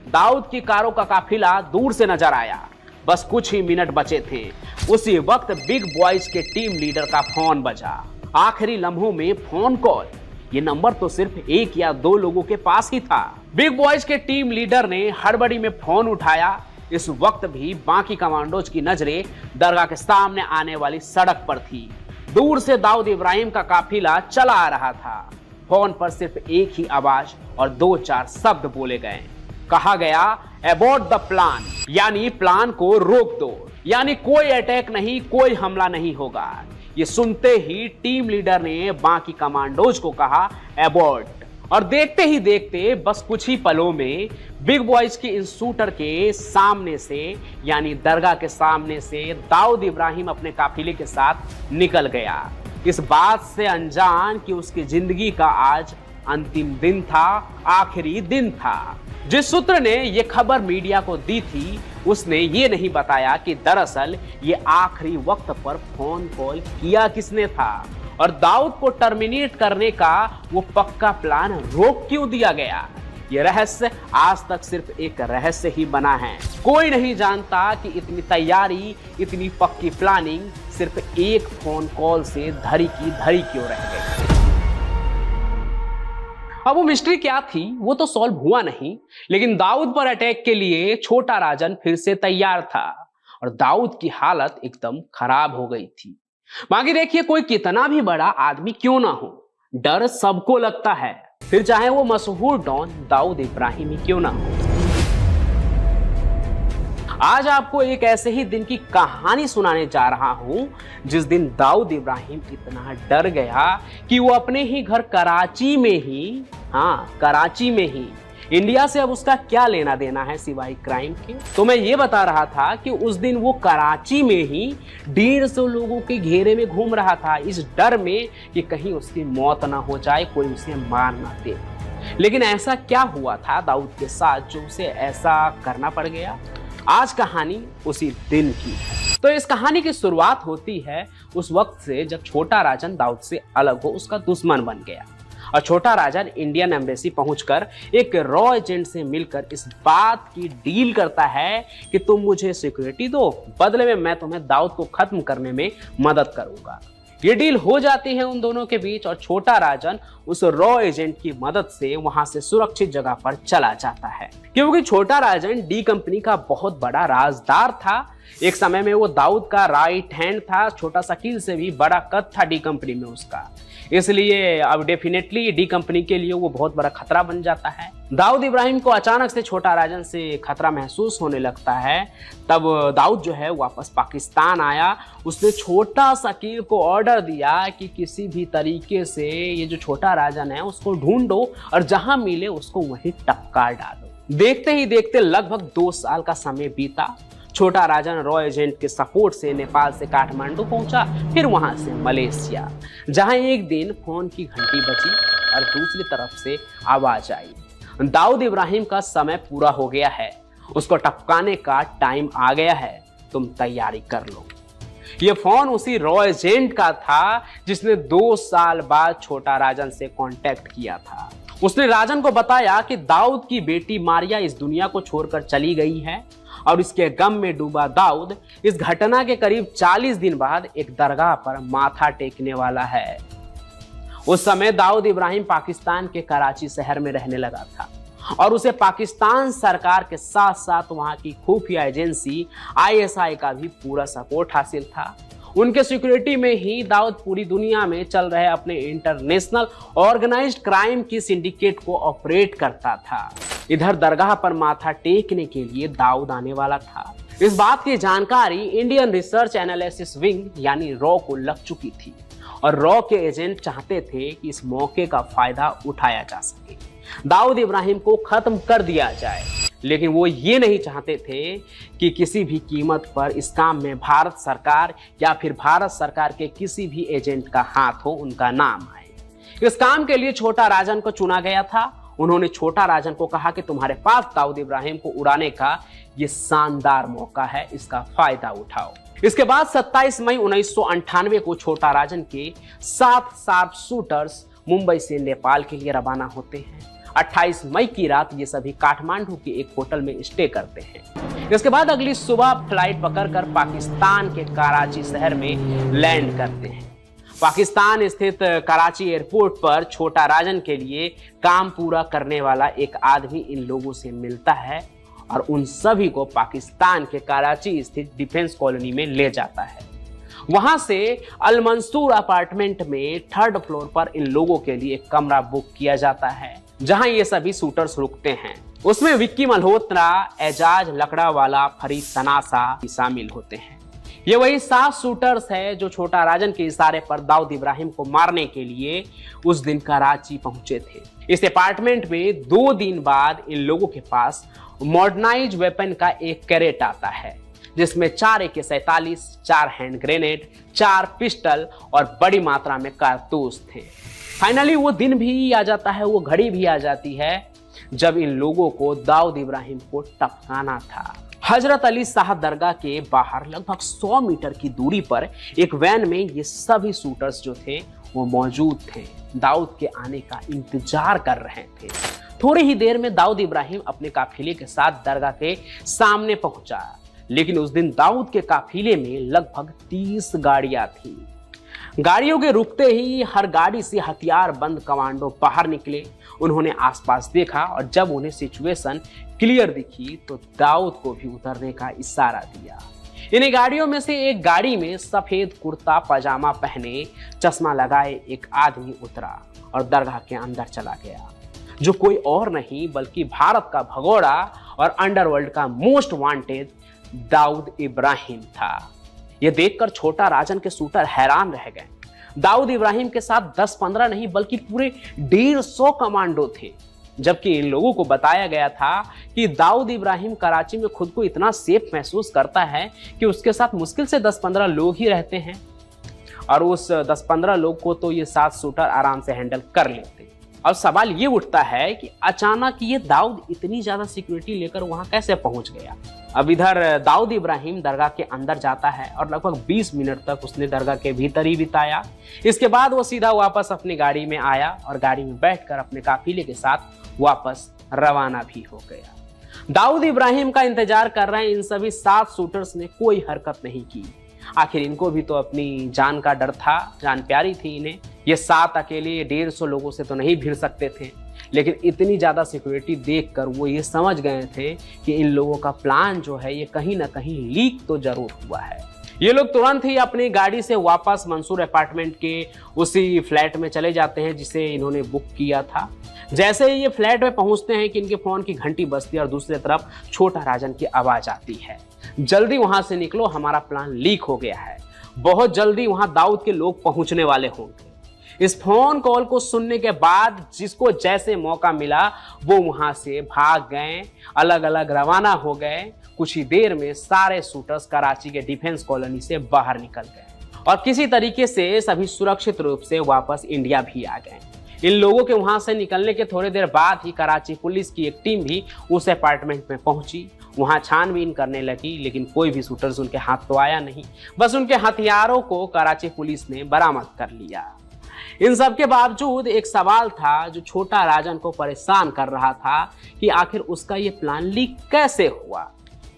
दाऊद की कारों का काफिला दूर से नजर आया। बस कुछ ही मिनट बचे थे। उसी वक्त बिग बॉयज के टीम लीडर का फोन बजा। आखिरी लम्हों में फोन कॉल। ये नंबर तो सिर्फ 1 या 2 लोगों के पास ही था। बिग बॉयज के टीम लीडर ने हड़बड़ी में फोन उठाया। इस वक्त भी बाकी कमांडोज की नजरें दरगाह के सामने आने वाली सड़क पर थी। दूर से दाऊद इब्राहिम का काफिला चला आ रहा था। फोन पर सिर्फ एक ही आवाज और 2-4 शब्द बोले गए। कहा गया अबॉर्ट द प्लान, यानी प्लान को रोक दो, यानी कोई अटैक नहीं, कोई हमला नहीं होगा। ये सुनते ही टीम लीडर ने बाकी कमांडोज को कहा अबॉर्ट, और देखते ही देखते बस कुछ ही पलों में बिग बॉयज के इन शूटर के सामने से यानी दरगाह के सामने से दाऊद इब्राहिम अपने काफिले के साथ निकल गया, इस बात से अनजान कि उसकी जिंदगी का आज अंतिम दिन था, आखिरी दिन था। जिस सूत्र ने यह खबर मीडिया को दी थी उसने ये नहीं बताया कि दरअसल ये आखिरी वक्त पर फोन कॉल किया किसने था और दाऊद को टर्मिनेट करने का वो पक्का प्लान रोक क्यों दिया गया। ये रहस्य आज तक सिर्फ एक रहस्य ही बना है। कोई नहीं जानता कि इतनी तैयारी, इतनी पक्की प्लानिंग सिर्फ एक फोन कॉल से धरी की धरी क्यों रह गई। अब वो मिस्ट्री क्या थी वो तो सॉल्व हुआ नहीं, लेकिन दाऊद पर अटैक के लिए छोटा राजन फिर से तैयार था और दाऊद की हालत एकदम खराब हो गई थी। बाकी देखिए, कोई कितना भी बड़ा आदमी क्यों ना हो, डर सबको लगता है, फिर चाहे वो मशहूर डॉन दाऊद इब्राहिम ही क्यों ना हो। आज आपको एक ऐसे ही दिन की कहानी सुनाने जा रहा हूं जिस दिन दाऊद इब्राहिम इतना डर गया कि वो अपने ही घर कराची में ही इंडिया से अब उसका क्या लेना देना है सिवाय क्राइम के। तो मैं ये बता रहा था कि उस दिन वो कराची में ही 150 लोगों के घेरे में घूम रहा था, इस डर में कि कहीं उसकी मौत ना हो जाए, कोई उसे मार ना दे। लेकिन ऐसा क्या हुआ था दाऊद के साथ जो उसे ऐसा करना पड़ गया? आज कहानी उसी दिन की है। तो इस कहानी की शुरुआत होती है उस वक्त से जब छोटा राजन दाऊद से अलग हो उसका दुश्मन बन गया और छोटा राजन इंडियन एम्बेसी पहुंचकर एक रॉ एजेंट से मिलकर इस बात की डील करता है कि तुम मुझे सिक्योरिटी दो, बदले में मैं तुम्हें दाऊद को खत्म करने में मदद करूंगा। ये डील हो जाती है उन दोनों के बीच और छोटा राजन उस रॉ एजेंट की मदद से वहां से सुरक्षित जगह पर चला जाता है, क्योंकि छोटा राजन डी कंपनी का बहुत बड़ा राजदार था। एक समय में वो दाऊद का राइट हैंड था, छोटा शकील से भी बड़ा कद था डी कंपनी में उसका, इसलिए अब डेफिनेटली डी कंपनी के लिए वो बहुत बड़ा खतरा बन जाता है। दाऊद इब्राहिम को अचानक से छोटा राजन से खतरा महसूस होने लगता है। तब दाऊद जो है वापस पाकिस्तान आया। उसने छोटा शकील को ऑर्डर दिया कि किसी भी तरीके से ये जो छोटा राजन है उसको ढूंढो और जहां मिले उसको वहीं टपका डालो। देखते ही देखते लगभग 2 साल का समय बीता। छोटा राजन रॉ एजेंट के सपोर्ट से नेपाल से काठमांडू पहुंचा, फिर वहां से मलेशिया, जहां एक दिन फोन की घंटी बजी और दूसरी तरफ से आवाज आई, दाऊद इब्राहिम का समय पूरा हो गया है, उसको टपकाने का टाइम आ गया है, तुम तैयारी कर लो। ये फोन उसी रॉ एजेंट का था जिसने 2 साल बाद छोटा राजन से कांटेक्ट किया था। उसने राजन को बताया कि दाऊद की बेटी मारिया इस दुनिया को छोड़कर चली गई है और इसके गम में डूबा दाऊद इस घटना के करीब 40 दिन बाद एक दरगाह पर माथा टेकने वाला है। उस समय दाऊद इब्राहिम पाकिस्तान के कराची शहर में रहने लगा था और उसे पाकिस्तान सरकार के साथ साथ वहां की खुफिया एजेंसी ISI का भी पूरा सपोर्ट हासिल था। उनके सिक्योरिटी में ही दाऊद पूरी दुनिया में चल रहे अपने इंटरनेशनल ऑर्गेनाइज्ड क्राइम की सिंडिकेट को ऑपरेट करता था। इधर दरगाह पर माथा टेकने के लिए दाऊद आने वाला था। इस बात की जानकारी इंडियन रिसर्च एनालिसिस विंग यानी रॉ को लग चुकी थी और रॉ के एजेंट चाहते थे कि इस मौके का फायदा उठाया जा सके, दाऊद इब्राहिम को खत्म कर दिया जाए। लेकिन वो ये नहीं चाहते थे कि किसी भी कीमत पर इस काम में भारत सरकार या फिर भारत सरकार के किसी भी एजेंट का हाथ हो, उनका नाम आए। इस काम के लिए छोटा राजन को चुना गया था। उन्होंने छोटा राजन को कहा कि तुम्हारे पास दाऊद इब्राहिम को उड़ाने का ये शानदार मौका है, इसका फायदा उठाओ। इसके बाद 27 मई 1998 को छोटा राजन के 7 शार्प शूटर्स मुंबई से नेपाल के लिए रवाना होते हैं। 28 मई की रात ये सभी काठमांडू के एक होटल में स्टे करते हैं। इसके बाद अगली सुबह फ्लाइट पकड़कर पाकिस्तान के कराची शहर में लैंड करते हैं। पाकिस्तान स्थित कराची एयरपोर्ट पर छोटा राजन के लिए काम पूरा करने वाला एक आदमी इन लोगों से मिलता है और उन सभी को पाकिस्तान के कराची स्थित डिफेंस कॉलोनी में ले जाता है। वहां से अल मंसूर अपार्टमेंट में 3rd फ्लोर पर इन लोगों के लिए एक कमरा बुक किया जाता है जहां ये सभी शूटर्स रुकते हैं। उसमें विक्की मल्होत्रा, एजाज लकड़ावाला, फरीद तनासा शामिल होते हैं। ये वही 7 शूटर्स है जो छोटा राजन के इशारे पर दाऊद इब्राहिम को मारने के लिए उस दिन कराची पहुंचे थे। इस अपार्टमेंट में 2 दिन बाद इन लोगों के पास मॉडर्नाइज वेपन का एक कैरेट आता है जिसमें 4 AK-47, 4 हैंड ग्रेनेड, 4 पिस्टल और बड़ी मात्रा में कारतूस थे। फाइनली वो दिन भी आ जाता है, वो घड़ी भी आ जाती है जब इन लोगों को दाऊद इब्राहिम को टपकाना था। हजरत अली शाह दरगाह के बाहर लगभग 100 मीटर की दूरी पर एक वैन में ये सभी शूटर्स जो थे वो मौजूद थे, दाऊद के आने का इंतजार कर रहे थे। थोड़ी ही देर में दाऊद इब्राहिम अपने काफिले के साथ दरगाह के सामने पहुंचा, लेकिन उस दिन दाऊद के काफिले में लगभग 30 गाड़ियां थी। गाड़ियों के रुकते ही हर गाड़ी से हथियार बंद कमांडो बाहर निकले। उन्होंने आसपास देखा और जब उन्हें सिचुएशन क्लियर दिखी तो दाऊद को भी उतरने का इशारा दिया। इन गाड़ियों में से एक गाड़ी में सफेद कुर्ता पजामा पहने, चश्मा लगाए एक आदमी उतरा और दरगाह के अंदर चला गया, जो कोई और नहीं बल्कि भारत का भगोड़ा और अंडरवर्ल्ड का मोस्ट वांटेड दाऊद इब्राहिम था। यह देखकर छोटा राजन के शूटर हैरान रह गए। दाऊद इब्राहिम के साथ 10-15 नहीं बल्कि पूरे 150 कमांडो थे, जबकि इन लोगों को बताया गया था कि दाऊद इब्राहिम कराची में खुद को इतना सेफ महसूस करता है कि उसके साथ मुश्किल से 10-15 लोग ही रहते हैं, और उस 10-15 लोग को तो ये 7 शूटर आराम से हैंडल कर लेते। अब सवाल ये उठता है कि अचानक ये दाऊद इतनी ज्यादा सिक्योरिटी लेकर वहां कैसे पहुंच गया। अब इधर दाऊद इब्राहिम दरगाह के अंदर जाता है और लगभग 20 मिनट तक उसने दरगाह के भीतर ही बिताया। इसके बाद वो सीधा वापस अपनी गाड़ी में आया और गाड़ी में बैठकर अपने काफिले के साथ वापस रवाना भी हो गया। दाऊद इब्राहिम का इंतजार कर रहे इन सभी 7 शूटर्स ने कोई हरकत नहीं की। आखिर इनको भी तो अपनी जान का डर था, जान प्यारी थी इन्हें। ये 7 अकेले 150 लोगों से तो नहीं भिड़ सकते थे, लेकिन इतनी ज्यादा सिक्योरिटी देखकर वो ये समझ गए थे कि इन लोगों का प्लान जो है ये कहीं ना कहीं लीक तो जरूर हुआ है। ये लोग तुरंत ही अपनी गाड़ी से वापस मंसूर अपार्टमेंट के उसी फ्लैट में चले जाते हैं जिसे इन्होंने बुक किया था। जैसे ही ये फ्लैट में पहुंचते हैं कि इनके फोन की घंटी बजती है और दूसरी तरफ छोटा राजन की आवाज आती है, जल्दी वहां से निकलो, हमारा प्लान लीक हो गया है। बहुत जल्दी वहां दाऊद के लोग पहुंचने वाले होंगे। इस फोन कॉल को सुनने के बाद जिसको जैसे मौका मिला वो वहां से भाग गए, अलग अलग रवाना हो गए। कुछ ही देर में सारे शूटर्स कराची के डिफेंस कॉलोनी से बाहर निकल गए और किसी तरीके से सभी सुरक्षित रूप से वापस इंडिया भी आ गए। इन लोगों के वहां से निकलने के थोड़ी देर बाद ही कराची पुलिस की एक टीम भी उस अपार्टमेंट में पहुंची। वहां छानबीन करने लगी, लेकिन कोई भी शूटर्स उनके हाथ तो आया नहीं। बस उनके हथियारों को कराची पुलिस ने बरामद कर लिया। इन सब के बावजूद एक सवाल था जो छोटा राजन को परेशान कर रहा था कि आखिर उसका ये प्लान लीक कैसे हुआ।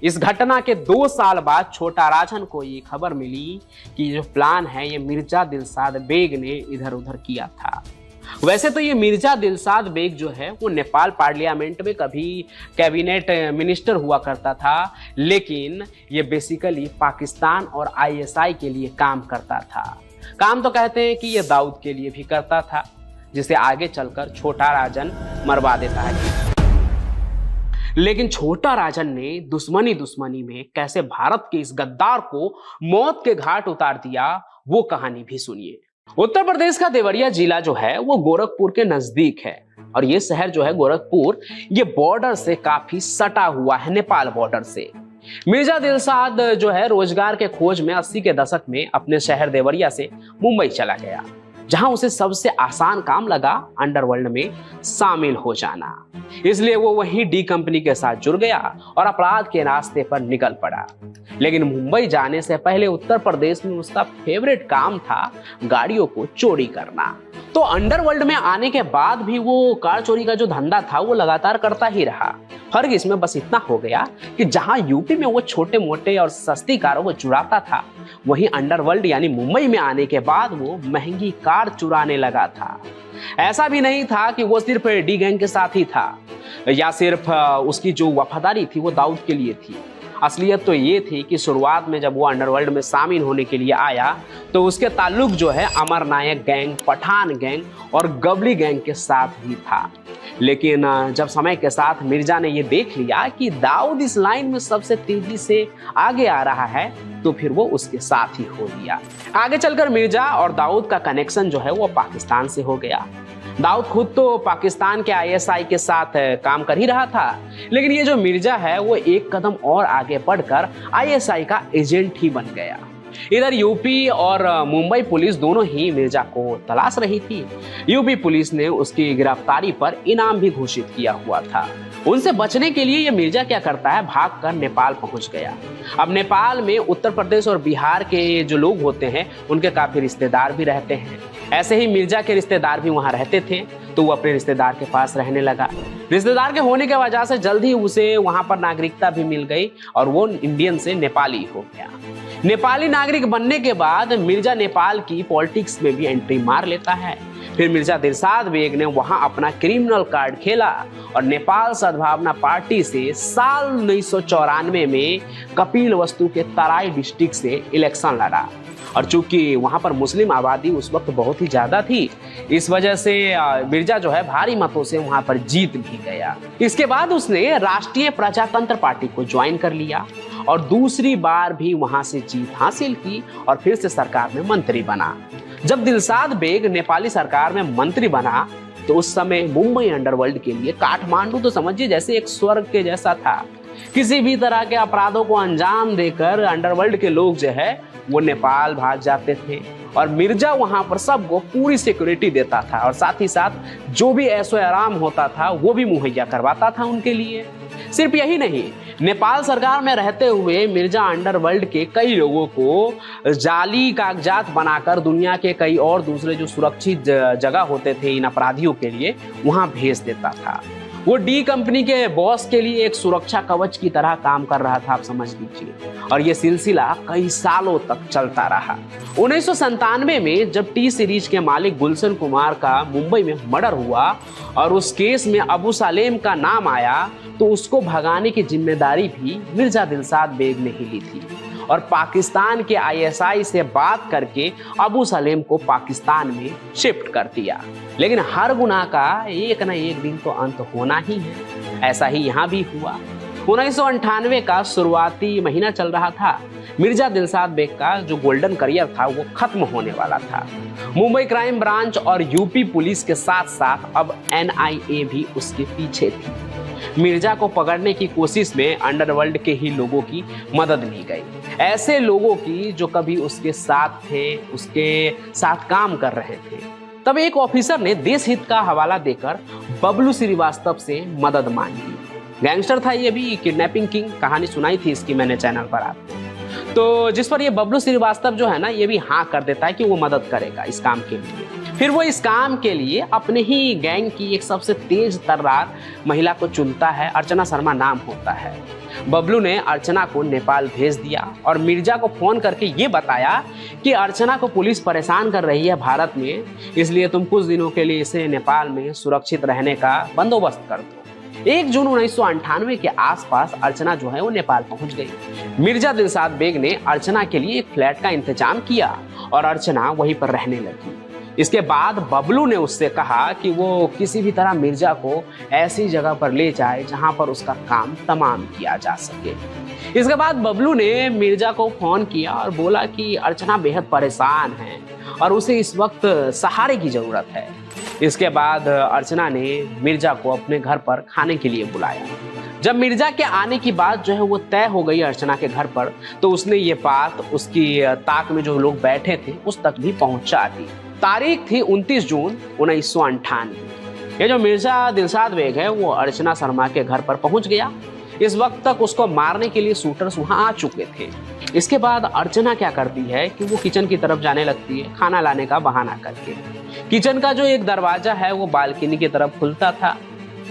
इस घटना के 2 साल बाद छोटा राजन को ये खबर मिली कि जो प्लान है ये मिर्जा दिलशाद बेग ने इधर उधर किया था। वैसे तो ये मिर्जा दिलशाद बेग जो है वो नेपाल पार्लियामेंट में कभी कैबिनेट मिनिस्टर हुआ करता था, लेकिन ये बेसिकली पाकिस्तान और ISI के लिए काम करता था। काम तो कहते हैं कि ये दाऊद के लिए भी करता था, जिसे आगे चलकर छोटा राजन मरवा देता है। लेकिन छोटा राजन ने दुश्मनी में कैसे भारत के इस गद्दार को मौत के घाट उतार दिया, वो कहानी भी सुनिए। उत्तर प्रदेश का देवरिया जिला जो है वो गोरखपुर के नजदीक है और ये शहर जो है गोरखपुर ये बॉर्डर से काफी सटा हुआ है, नेपाल बॉर्डर से। मिर्जा दिलशाद जो है रोजगार के खोज में 80 के दशक में अपने शहर देवरिया से मुंबई चला गया, जहां उसे सबसे आसान काम लगा अंडरवर्ल्ड में शामिल हो जाना। इसलिए वो वहीं डी कंपनी के साथ जुड़ गया और अपराध के रास्ते पर निकल पड़ा। लेकिन मुंबई जाने से पहले उत्तर प्रदेश में उसका फेवरेट काम था गाड़ियों को चोरी करना। तो अंडरवर्ल्ड में आने के बाद भी वो कार चोरी का जो धंधा था वो लगातार करता ही रहा। फर्क इसमें बस इतना हो गया कि जहां यूपी में वो छोटे मोटे और सस्ती कारों को चुराता था, वहीं अंडरवर्ल्ड यानी मुंबई में आने के बाद वो महंगी कार चुराने लगा था। ऐसा भी नहीं था कि वो सिर्फ डी गैंग के साथ ही था या सिर्फ उसकी जो वफादारी थी वो दाऊद के लिए थी। असलियत तो ये थी कि शुरुआत में जब वो अंडरवर्ल्ड में शामिल होने के लिए आया तो उसके ताल्लुक जो है अमर नायक गैंग, पठान गैंग और गबली गैंग के साथ ही था। लेकिन जब समय के साथ मिर्जा ने ये देख लिया कि दाऊद इस लाइन में सबसे तेजी से आगे आ रहा है, तो फिर वो उसके साथ ही हो लिया। आगे चलकर मिर्जा और दाऊद का कनेक्शन जो है वो पाकिस्तान से हो गया। दाऊद खुद तो पाकिस्तान के ISI के साथ काम कर ही रहा था, लेकिन ये जो मिर्जा है वो एक कदम और आगे बढ़कर ISI का एजेंट ही बन गया। इधर यूपी और मुंबई पुलिस दोनों ही मिर्जा को तलाश रही थी। यूपी पुलिस ने उसकी गिरफ्तारी पर इनाम भी घोषित किया हुआ था। उनसे बचने के लिए ये मिर्जा क्या करता है, भागकर नेपाल पहुंच गया। अब नेपाल में उत्तर प्रदेश और बिहार के जो लोग होते हैं उनके काफी रिश्तेदार भी रहते हैं। ऐसे ही मिर्जा के रिश्तेदार भी वहां रहते थे, तो वो अपने रिश्तेदार के पास रहने लगा। रिश्तेदार के होने की वजह से जल्दी उसे वहां पर नागरिकता भी मिल गई और वो इंडियन से नेपाली हो गया। नेपाली नागरिक बनने के बाद मिर्जा नेपाल की पॉलिटिक्स में भी एंट्री मार लेता है। फिर मिर्जा दिलशाद बेग ने वहां अपना क्रिमिनल कार्ड खेला और नेपाल सद्भावना पार्टी से साल 1994 में कपिलवस्तु के तराई डिस्ट्रिक्ट से इलेक्शन लड़ा। और चूंकि वहां पर मुस्लिम आबादी उस वक्त बहुत ही ज्यादा थी, इस वजह से मिर्जा जो है भारी मतों से वहां पर जीत भी गया। इसके बाद उसने राष्ट्रीय प्रजातंत्र पार्टी को ज्वाइन कर लिया और दूसरी बार भी वहां से जीत हासिल की और फिर से सरकार में मंत्री बना। जब दिलशाद बेग नेपाली सरकार में मंत्री बना तो उस समय मुंबई अंडरवर्ल्ड के लिए काठमांडू तो समझिए जैसे एक स्वर्ग के जैसा था। किसी भी तरह के अपराधों को अंजाम देकर अंडरवर्ल्ड के लोग जो है वो नेपाल भाग जाते थे और मिर्जा वहां पर सबको पूरी सिक्योरिटी देता था और साथ ही साथ जो भी ऐशो आराम होता था वो भी मुहैया करवाता था उनके लिए। सिर्फ यही नहीं, नेपाल सरकार में रहते हुए मिर्जा अंडरवर्ल्ड के कई लोगों को जाली कागजात बनाकर दुनिया के कई और दूसरे जो सुरक्षित जगह होते थे इन अपराधियों के लिए वहां भेज देता था। वो डी कंपनी के बॉस के लिए एक सुरक्षा कवच की तरह काम कर रहा था, आप समझ लीजिए। और ये सिलसिला कई सालों तक चलता रहा। 1997 में जब टी सीरीज के मालिक गुलशन कुमार का मुंबई में मर्डर हुआ और उस केस में अबू सालेम का नाम आया तो उसको भगाने की जिम्मेदारी भी मिर्जा दिलशाद बेग ने ही ली थी और पाकिस्तान के आईएसआई से बात करके अबू सलेम को पाकिस्तान में शिफ्ट कर दिया। लेकिन हर गुनाह का एक न एक दिन तो अंत होना ही है। ऐसा ही यहाँ भी हुआ। 1998 का शुरुआती महीना चल रहा था। मिर्जा दिलशाद बेग का जो गोल्डन करियर था वो खत्म होने वाला था। मुंबई क्राइम ब्रांच और यूपी पुलिस के साथ साथ अब एनआईए भी उसके पीछे थी। मिर्जा को पकड़ने की कोशिश में अंडरवर्ल्ड के ही लोगों की मदद ली गई, ऐसे लोगों की जो कभी उसके साथ थे, उसके साथ काम कर रहे थे। तब एक ऑफिसर ने देश हित का हवाला देकर बबलू श्रीवास्तव से मदद मांगी। गैंगस्टर था ये भी, किडनैपिंग किंग, कहानी सुनाई थी इसकी मैंने चैनल पर आपको। तो जिस पर ये बबलू श्रीवास्तव जो है ना ये भी हाँ कर देता है कि वो मदद करेगा इस काम के लिए। फिर वो इस काम के लिए अपने ही गैंग की एक सबसे तेज तर्रार महिला को चुनता है। अर्चना शर्मा नाम होता है। बबलू ने अर्चना को नेपाल भेज दिया और मिर्जा को फोन करके ये बताया कि अर्चना को पुलिस परेशान कर रही है भारत में, इसलिए तुम कुछ दिनों के लिए इसे नेपाल में सुरक्षित रहने का बंदोबस्त कर दो। 1 जून 1998 के आसपास अर्चना जो है वो नेपाल पहुंच गई। मिर्जा दिलशाद बेग ने अर्चना के लिए एक फ्लैट का इंतजाम किया और अर्चना वहीं पर रहने लगी। इसके बाद बबलू ने उससे कहा कि वो किसी भी तरह मिर्जा को ऐसी जगह पर ले जाए जहां पर उसका काम तमाम किया जा सके। इसके बाद बबलू ने मिर्जा को फोन किया और बोला कि अर्चना बेहद परेशान है और उसे इस वक्त सहारे की जरूरत है। इसके बाद अर्चना ने मिर्जा को अपने घर पर खाने के लिए बुलाया। जब मिर्जा के आने की बात जो है वो तय हो गई अर्चना के घर पर, तो उसने ये बात उसकी ताक में जो लोग बैठे थे उस तक भी पहुंचा दी। तारीख थी 29 जून 1998। ये जो मिर्जा दिलशाद बेग है वो अर्चना शर्मा के घर पर पहुंच गया। इस वक्त तक उसको मारने के लिए शूटर्स वहां आ चुके थे। इसके बाद अर्चना क्या करती है कि वो किचन की तरफ जाने लगती है खाना लाने का बहाना करके। किचन का जो एक दरवाजा है वो बालकनी की तरफ खुलता था।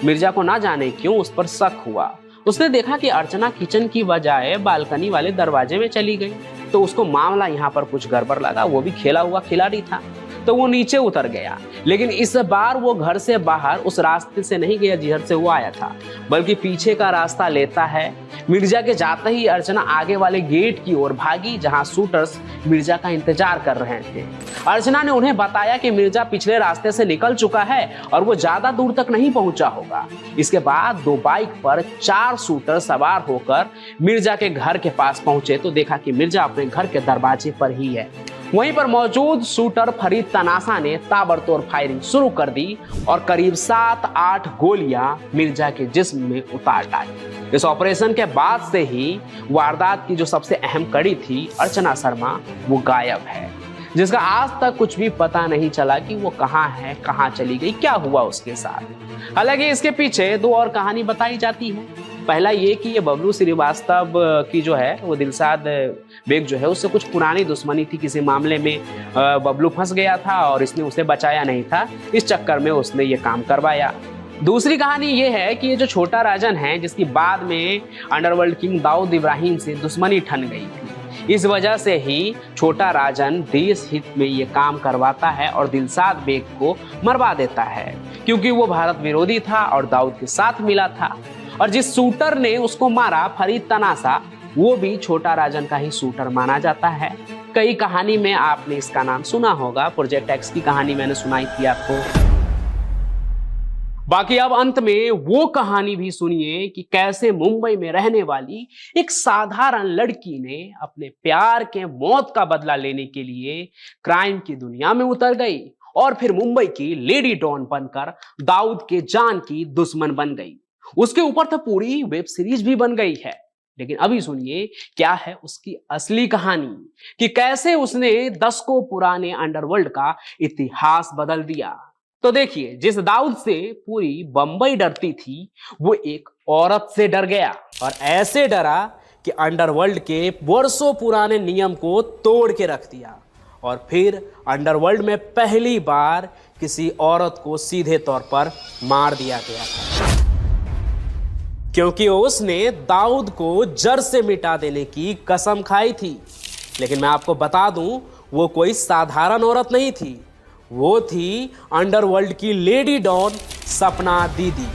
मिर्जा को ना जाने क्यों उस पर शक हुआ। उसने देखा कि अर्चना किचन की बजाय बालकनी वाले दरवाजे में चली गई, तो उसको मामला यहाँ पर कुछ गड़बड़ लगा। वो भी खेला हुआ खिलाड़ी था, तो वो नीचे उतर गया। लेकिन इस बार वो घर से बाहर उस रास्ते से नहीं गया जिधर से वो आया था, बल्कि पीछे का रास्ता लेता है। मिर्जा के जाते ही अर्चना आगे वाले गेट की ओर भागी जहां शूटर्स मिर्जा का इंतजार कर रहे थे। अर्चना ने उन्हें बताया कि मिर्जा पिछले रास्ते से निकल चुका है और वो ज्यादा दूर तक नहीं पहुंचा होगा। इसके बाद 2 बाइक पर 4 शूटर सवार होकर मिर्जा के घर के पास पहुंचे तो देखा कि मिर्जा अपने घर के दरवाजे पर ही है। वहीं पर मौजूद शूटर फरीद तनासा ने ताबड़तोड़ फायरिंग शुरू कर दी और करीब 7-8 गोलियां मिर्जा के जिस्म में उतार डाली। इस ऑपरेशन के बाद से ही वारदात की जो सबसे अहम कड़ी थी अर्चना शर्मा वो गायब है, जिसका आज तक कुछ भी पता नहीं चला कि वो कहाँ है, कहाँ चली गई, क्या हुआ उसके साथ। हालांकि इसके पीछे 2 और कहानी बताई जाती है। पहला ये कि ये बबलू श्रीवास्तव की जो है वो दिलशाद बेग जो है उससे कुछ पुरानी दुश्मनी थी। किसी मामले में बबलू फंस गया था और इसने उसे बचाया नहीं था, इस चक्कर में उसने ये काम करवाया। दूसरी कहानी ये है कि ये जो छोटा राजन है जिसकी बाद में अंडरवर्ल्ड किंग दाऊद इब्राहिम से दुश्मनी ठन गई थी, इस वजह से ही छोटा राजन देश हित में ये काम करवाता है और दिलशाद बेग को मरवा देता है, क्योंकि वो भारत विरोधी था और दाऊद के साथ मिला था। और जिस शूटर ने उसको मारा फरीद तनासा, वो भी छोटा राजन का ही शूटर माना जाता है। कई कहानी में आपने इसका नाम सुना होगा, प्रोजेक्ट एक्स की कहानी मैंने सुनाई थी आपको। बाकी अब अंत में वो कहानी भी सुनिए कि कैसे मुंबई में रहने वाली एक साधारण लड़की ने अपने प्यार के मौत का बदला लेने के लिए क्राइम की दुनिया में उतर गई और फिर मुंबई की लेडी डॉन बनकर दाऊद के जान की दुश्मन बन गई। उसके ऊपर तो पूरी वेब सीरीज भी बन गई है। लेकिन अभी सुनिए क्या है उसकी असली कहानी, कि कैसे उसने दशकों पुराने अंडरवर्ल्ड का इतिहास बदल दिया। तो देखिए, जिस दाऊद से पूरी बंबई डरती थी, वो एक औरत से डर गया, और ऐसे डरा कि अंडरवर्ल्ड के वर्षों पुराने नियम को तोड़ के रख दिया। और फिर अंडरवर्ल्ड में पहली बार किसी औरत को सीधे तौर पर मार दिया गया था, क्योंकि उसने दाऊद को जड़ से मिटा देने की कसम खाई थी। लेकिन मैं आपको बता दूं, वो कोई साधारण औरत नहीं थी, वो थी अंडरवर्ल्ड की लेडी डॉन सपना दीदी।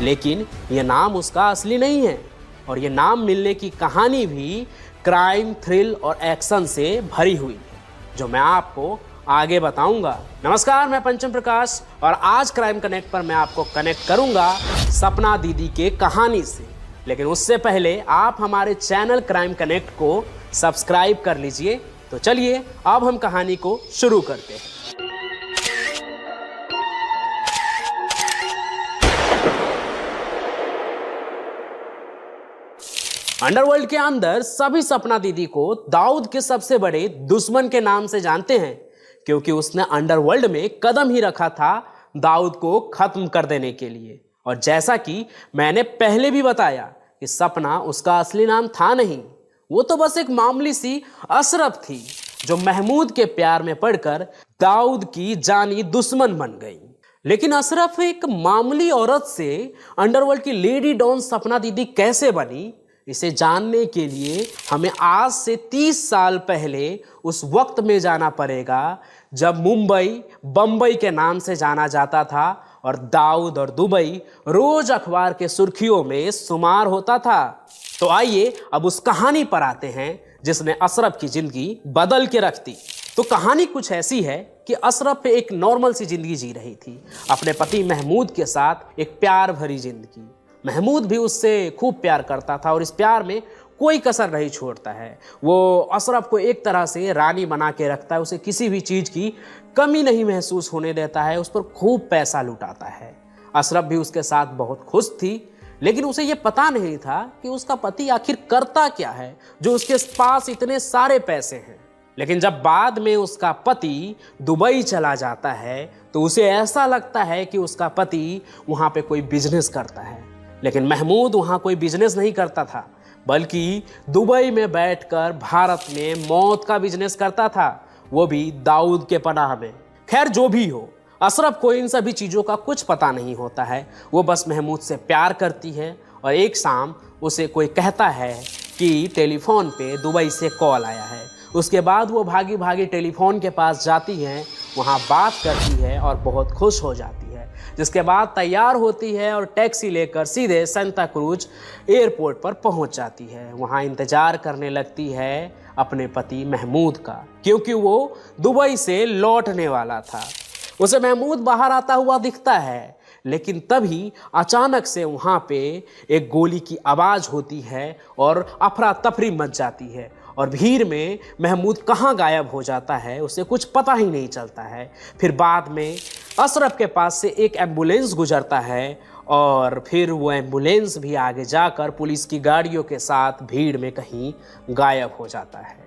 लेकिन यह नाम उसका असली नहीं है, और यह नाम मिलने की कहानी भी क्राइम, थ्रिल और एक्शन से भरी हुई है, जो मैं आपको आगे बताऊंगा। नमस्कार, मैं पंचम प्रकाश, और आज क्राइम कनेक्ट पर मैं आपको कनेक्ट करूंगा सपना दीदी के कहानी से। लेकिन उससे पहले आप हमारे चैनल क्राइम कनेक्ट को सब्सक्राइब कर लीजिए। तो चलिए अब हम कहानी को शुरू करते हैं। अंडरवर्ल्ड के अंदर सभी सपना दीदी को दाऊद के सबसे बड़े दुश्मन के नाम से जानते हैं, क्योंकि उसने अंडरवर्ल्ड में कदम ही रखा था दाऊद को खत्म कर देने के लिए। और जैसा कि मैंने पहले भी बताया कि सपना उसका असली नाम था नहीं, वो तो बस एक मामूली सी अशरफ थी, जो महमूद के प्यार में पड़कर दाऊद की जानी दुश्मन बन गई। लेकिन अशरफ एक मामूली औरत से अंडरवर्ल्ड की लेडी डॉन सपना दीदी कैसे बनी, इसे जानने के लिए हमें आज से 30 साल पहले उस वक्त में जाना पड़ेगा जब मुंबई बंबई के नाम से जाना जाता था, और दाऊद और दुबई रोज अखबार के सुर्खियों में शुमार होता था। तो आइए अब उस कहानी पर आते हैं जिसने अशरफ की जिंदगी बदल के रख दी। तो कहानी कुछ ऐसी है कि अशरफ एक नॉर्मल सी जिंदगी जी रही थी, अपने पति महमूद के साथ एक प्यार भरी जिंदगी। महमूद भी उससे खूब प्यार करता था, और इस प्यार में कोई कसर नहीं छोड़ता है। वो अशरफ को एक तरह से रानी बना के रखता है, उसे किसी भी चीज़ की कमी नहीं महसूस होने देता है, उस पर खूब पैसा लुटाता है। अशरफ भी उसके साथ बहुत खुश थी, लेकिन उसे ये पता नहीं था कि उसका पति आखिर करता क्या है जो उसके पास इतने सारे पैसे हैं। लेकिन जब बाद में उसका पति दुबई चला जाता है, तो उसे ऐसा लगता है कि उसका पति वहाँ पे कोई बिजनेस करता है। लेकिन महमूद वहाँ कोई बिजनेस नहीं करता था, बल्कि दुबई में बैठकर भारत में मौत का बिजनेस करता था, वो भी दाऊद के पनाह में। खैर, जो भी हो, अशरफ को इन सभी चीज़ों का कुछ पता नहीं होता है। वो बस महमूद से प्यार करती है, और एक शाम उसे कोई कहता है कि टेलीफोन पे दुबई से कॉल आया है। उसके बाद वो भागी भागी टेलीफोन के पास जाती है, वहाँ बात करती है और बहुत खुश हो जाती है। जिसके बाद तैयार होती है और टैक्सी लेकर सीधे सांता क्रूज एयरपोर्ट पर पहुँच जाती है। वहाँ इंतज़ार करने लगती है अपने पति महमूद का, क्योंकि वो दुबई से लौटने वाला था। उसे महमूद बाहर आता हुआ दिखता है, लेकिन तभी अचानक से वहाँ पे एक गोली की आवाज़ होती है और अफरा तफरी मच जाती है, और भीड़ में महमूद कहाँ गायब हो जाता है उसे कुछ पता ही नहीं चलता है। फिर बाद में अशरफ के पास से एक एम्बुलेंस गुजरता है, और फिर वो एम्बुलेंस भी आगे जाकर पुलिस की गाड़ियों के साथ भीड़ में कहीं गायब हो जाता है।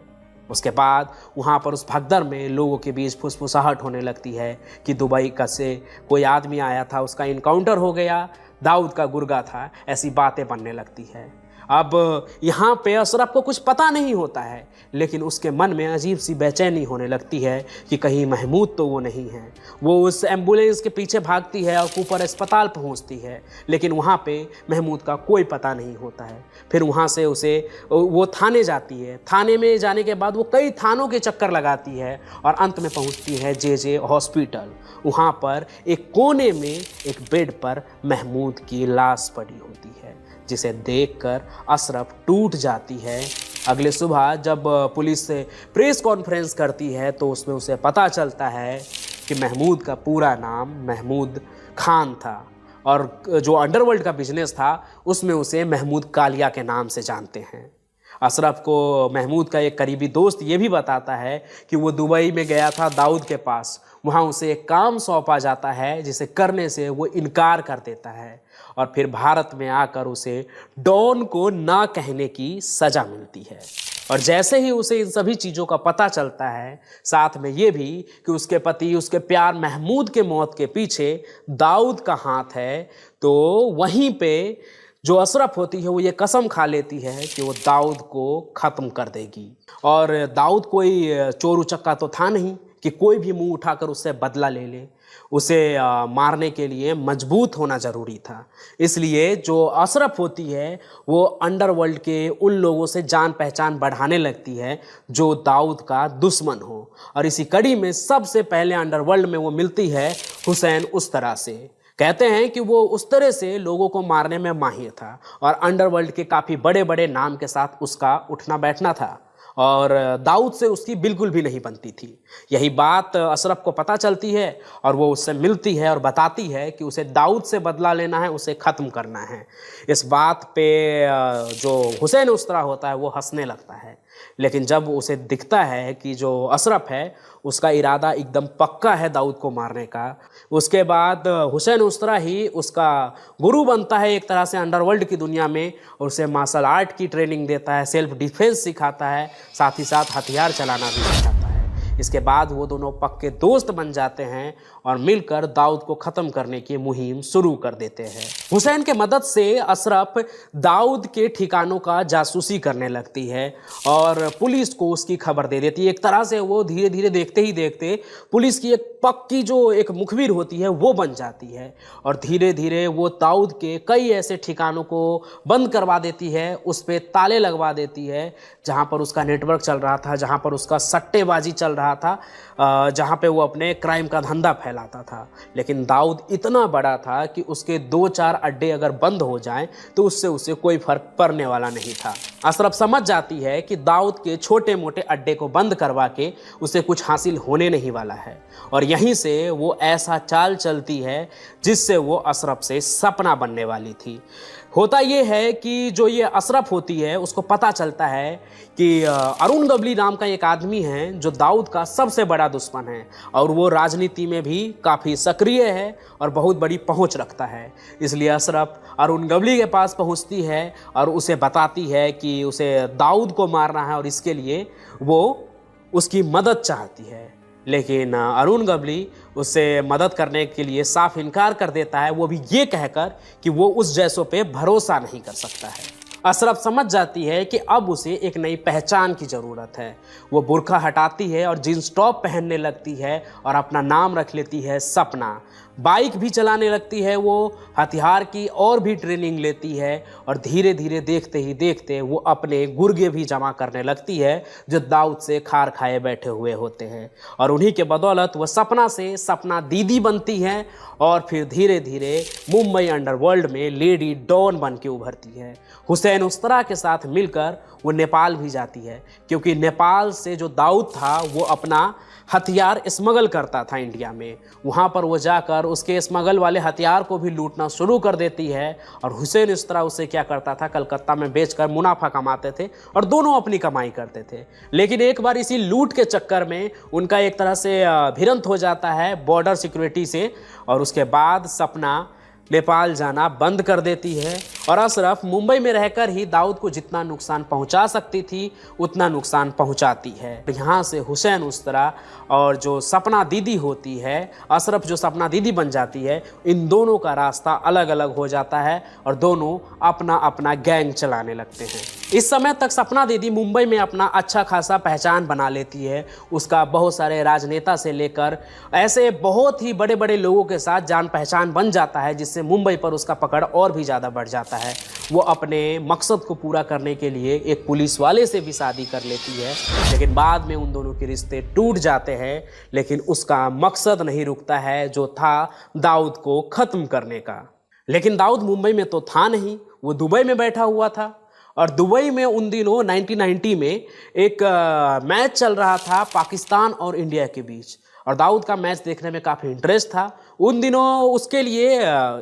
उसके बाद वहाँ पर उस भगदड़ में लोगों के बीच फुसफुसाहट होने लगती है कि दुबई का से कोई आदमी आया था, उसका इनकाउंटर हो गया, दाऊद का गुर्गा था, ऐसी बातें बनने लगती है। अब यहाँ पे अशरफ को कुछ पता नहीं होता है, लेकिन उसके मन में अजीब सी बेचैनी होने लगती है कि कहीं महमूद तो वो नहीं है। वो उस एम्बुलेंस के पीछे भागती है और ऊपर अस्पताल पहुँचती है, लेकिन वहाँ पे महमूद का कोई पता नहीं होता है। फिर वहाँ से वो थाने जाती है। थाने में जाने के बाद वो कई थानों के चक्कर लगाती है और अंत में पहुँचती है जे हॉस्पिटल। वहाँ पर एक कोने में एक बेड पर महमूद की लाश पड़ी होती है, जिसे देखकर अशरफ टूट जाती है। अगले सुबह जब पुलिस से प्रेस कॉन्फ्रेंस करती है तो उसमें उसे पता चलता है कि महमूद का पूरा नाम महमूद खान था और जो अंडरवर्ल्ड का बिजनेस था उसमें उसे महमूद कालिया के नाम से जानते हैं। अशरफ को महमूद का एक करीबी दोस्त ये भी बताता है कि वो दुबई में गया था दाऊद के पास, वहाँ उसे एक काम सौंपा जाता है जिसे करने से वो इनकार कर देता है और फिर भारत में आकर उसे डॉन को ना कहने की सज़ा मिलती है। और जैसे ही उसे इन सभी चीज़ों का पता चलता है, साथ में ये भी कि उसके पति उसके प्यार महमूद के मौत के पीछे दाऊद का हाथ है, तो वहीं पे जो अशरफ होती है वो ये कसम खा लेती है कि वो दाऊद को ख़त्म कर देगी। और दाऊद कोई चोर उचक्का तो था नहीं कि कोई भी मुंह उठाकर उससे बदला ले ले। उसे मारने के लिए मजबूत होना ज़रूरी था। इसलिए जो अशरफ होती है वो अंडरवर्ल्ड के उन लोगों से जान पहचान बढ़ाने लगती है जो दाऊद का दुश्मन हो। और इसी कड़ी में सबसे पहले अंडरवर्ल्ड में वो मिलती है हुसैन उस्तरा से। कहते हैं कि वो उस तरह से लोगों को मारने में माहिर था और अंडरवर्ल्ड के काफ़ी बड़े बड़े नाम के साथ उसका उठना बैठना था और दाऊद से उसकी बिल्कुल भी नहीं बनती थी। यही बात अशरफ को पता चलती है और वो उससे मिलती है और बताती है कि उसे दाऊद से बदला लेना है, उसे ख़त्म करना है। इस बात पे जो हुसैन उस्तरा होता है वो हंसने लगता है, लेकिन जब उसे दिखता है कि जो अशरफ है उसका इरादा एकदम पक्का है दाऊद को मारने का, उसके बाद हुसैन उस्तरा ही उसका गुरु बनता है एक तरह से अंडरवर्ल्ड की दुनिया में और उसे मार्शल आर्ट की ट्रेनिंग देता है, सेल्फ डिफेंस सिखाता है, साथ ही साथ हथियार चलाना भी सिखाता है। इसके बाद वो दोनों पक्के दोस्त बन जाते हैं और मिलकर दाऊद को ख़त्म करने की मुहिम शुरू कर देते हैं। हुसैन के मदद से अशरफ दाऊद के ठिकानों का जासूसी करने लगती है और पुलिस को उसकी खबर दे देती है। एक तरह से वो धीरे धीरे देखते ही देखते पुलिस की एक पक्की जो एक मुखबिर होती है वो बन जाती है और धीरे धीरे वो दाऊद के कई ऐसे ठिकानों को बंद करवा देती है, उस पर ताले लगवा देती है जहाँ पर उसका नेटवर्क चल रहा था, जहाँ पर उसका सट्टेबाजी चल रहा था, जहाँ पे वो अपने क्राइम का धंधा फैलाता था। लेकिन दाऊद इतना बड़ा था कि उसके 2-4 अड्डे अगर बंद हो जाएं तो उससे उसे कोई फर्क पड़ने वाला नहीं था। अशरफ समझ जाती है कि दाऊद के छोटे मोटे अड्डे को बंद करवा के उसे कुछ हासिल होने नहीं वाला है और यहीं से वो ऐसा चाल चलती है जिससे वो अशरफ से सपना बनने वाली थी। होता ये है कि जो ये अशरफ होती है उसको पता चलता है कि अरुण गवली नाम का एक आदमी है जो दाऊद का सबसे बड़ा दुश्मन है और वो राजनीति में भी काफ़ी सक्रिय है और बहुत बड़ी पहुंच रखता है। इसलिए अशरफ अरुण गवली के पास पहुंचती है और उसे बताती है कि उसे दाऊद को मारना है और इसके लिए वो उसकी मदद चाहती है। लेकिन अरुण गवली उससे मदद करने के लिए साफ इनकार कर देता है, वो भी ये कहकर कि वो उस जैसों पे भरोसा नहीं कर सकता है। अशरफ समझ जाती है कि अब उसे एक नई पहचान की ज़रूरत है। वो बुर्का हटाती है और जींस टॉप पहनने लगती है और अपना नाम रख लेती है सपना। बाइक भी चलाने लगती है, वो हथियार की और भी ट्रेनिंग लेती है और धीरे धीरे देखते ही देखते वो अपने गुर्गे भी जमा करने लगती है जो दाऊद से खार खाए बैठे हुए होते हैं और उन्हीं के बदौलत वो सपना से सपना दीदी बनती है और फिर धीरे धीरे मुंबई अंडरवर्ल्ड में लेडी डॉन बन के उभरती है। हुसैन उस्तरा के साथ मिलकर वो नेपाल भी जाती है क्योंकि नेपाल से जो दाऊद था वो अपना हथियार स्मगल करता था इंडिया में। वहाँ पर वो जाकर उसके स्मगल वाले हथियार को भी लूटना शुरू कर देती है और हुसैन उस्तरा उसे क्या करता था, कलकत्ता में बेचकर मुनाफा कमाते थे और दोनों अपनी कमाई करते थे। लेकिन एक बार इसी लूट के चक्कर में उनका एक तरह से भिड़ंत हो जाता है बॉर्डर सिक्योरिटी से और उसके बाद सपना नेपाल जाना बंद कर देती है और अशरफ मुंबई में रहकर ही दाऊद को जितना नुकसान पहुंचा सकती थी उतना नुकसान पहुंचाती है। यहाँ से हुसैन उस्तरा और जो सपना दीदी होती है, अशरफ जो सपना दीदी बन जाती है, इन दोनों का रास्ता अलग अलग हो जाता है और दोनों अपना अपना गैंग चलाने लगते हैं। इस समय तक सपना दीदी मुंबई में अपना अच्छा खासा पहचान बना लेती है। उसका बहुत सारे राजनेता से लेकर ऐसे बहुत ही बड़े बड़े लोगों के साथ जान पहचान बन जाता है जिससे मुंबई पर उसका पकड़ और भी ज़्यादा बढ़ जाता है। वो अपने मकसद को पूरा करने के लिए एक पुलिस वाले से भी शादी कर लेती है, लेकिन बाद में उन दोनों के रिश्ते टूट जाते हैं। लेकिन उसका मकसद नहीं रुकता है जो था दाऊद को ख़त्म करने का। लेकिन दाऊद मुंबई में तो था नहीं, वो दुबई में बैठा हुआ था और दुबई में उन दिनों 1990 में एक मैच चल रहा था पाकिस्तान और इंडिया के बीच, और दाऊद का मैच देखने में काफ़ी इंटरेस्ट था। उन दिनों उसके लिए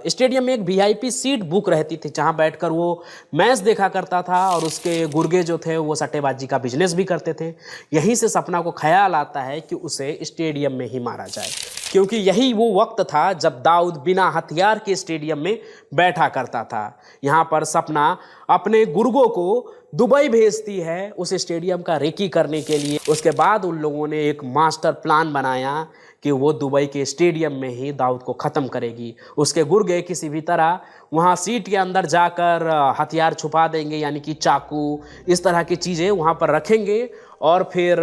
स्टेडियम में एक वीआईपी सीट बुक रहती थी जहां बैठकर वो मैच देखा करता था, और उसके गुर्गे जो थे वो सट्टेबाजी का बिजनेस भी करते थे। यहीं से सपना को ख्याल आता है कि उसे स्टेडियम में ही मारा जाए, क्योंकि यही वो वक्त था जब दाऊद बिना हथियार के स्टेडियम में बैठा करता था। यहाँ पर सपना अपने गुर्गों को दुबई भेजती है उस स्टेडियम का रेकी करने के लिए। उसके बाद उन लोगों ने एक मास्टर प्लान बनाया कि वो दुबई के स्टेडियम में ही दाऊद को ख़त्म करेगी। उसके गुर्गे किसी भी तरह वहाँ सीट के अंदर जाकर हथियार छुपा देंगे, यानी कि चाकू, इस तरह की चीज़ें वहाँ पर रखेंगे, और फिर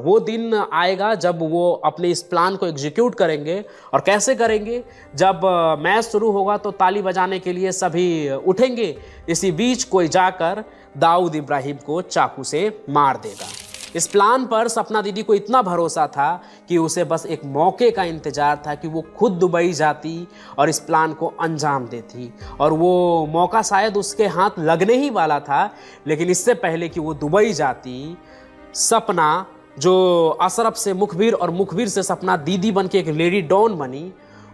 वो दिन आएगा जब वो अपने इस प्लान को एग्जीक्यूट करेंगे। और कैसे करेंगे? जब मैच शुरू होगा तो ताली बजाने के लिए सभी उठेंगे, इसी बीच कोई जाकर दाऊद इब्राहिम को चाकू से मार देगा। इस प्लान पर सपना दीदी को इतना भरोसा था कि उसे बस एक मौके का इंतजार था कि वो खुद दुबई जाती और इस प्लान को अंजाम देती, और वो मौका शायद उसके हाथ लगने ही वाला था। लेकिन इससे पहले कि वो दुबई जाती, सपना जो अशरफ से मुखबिर और मुखबिर से सपना दीदी बन के एक लेडी डॉन बनी,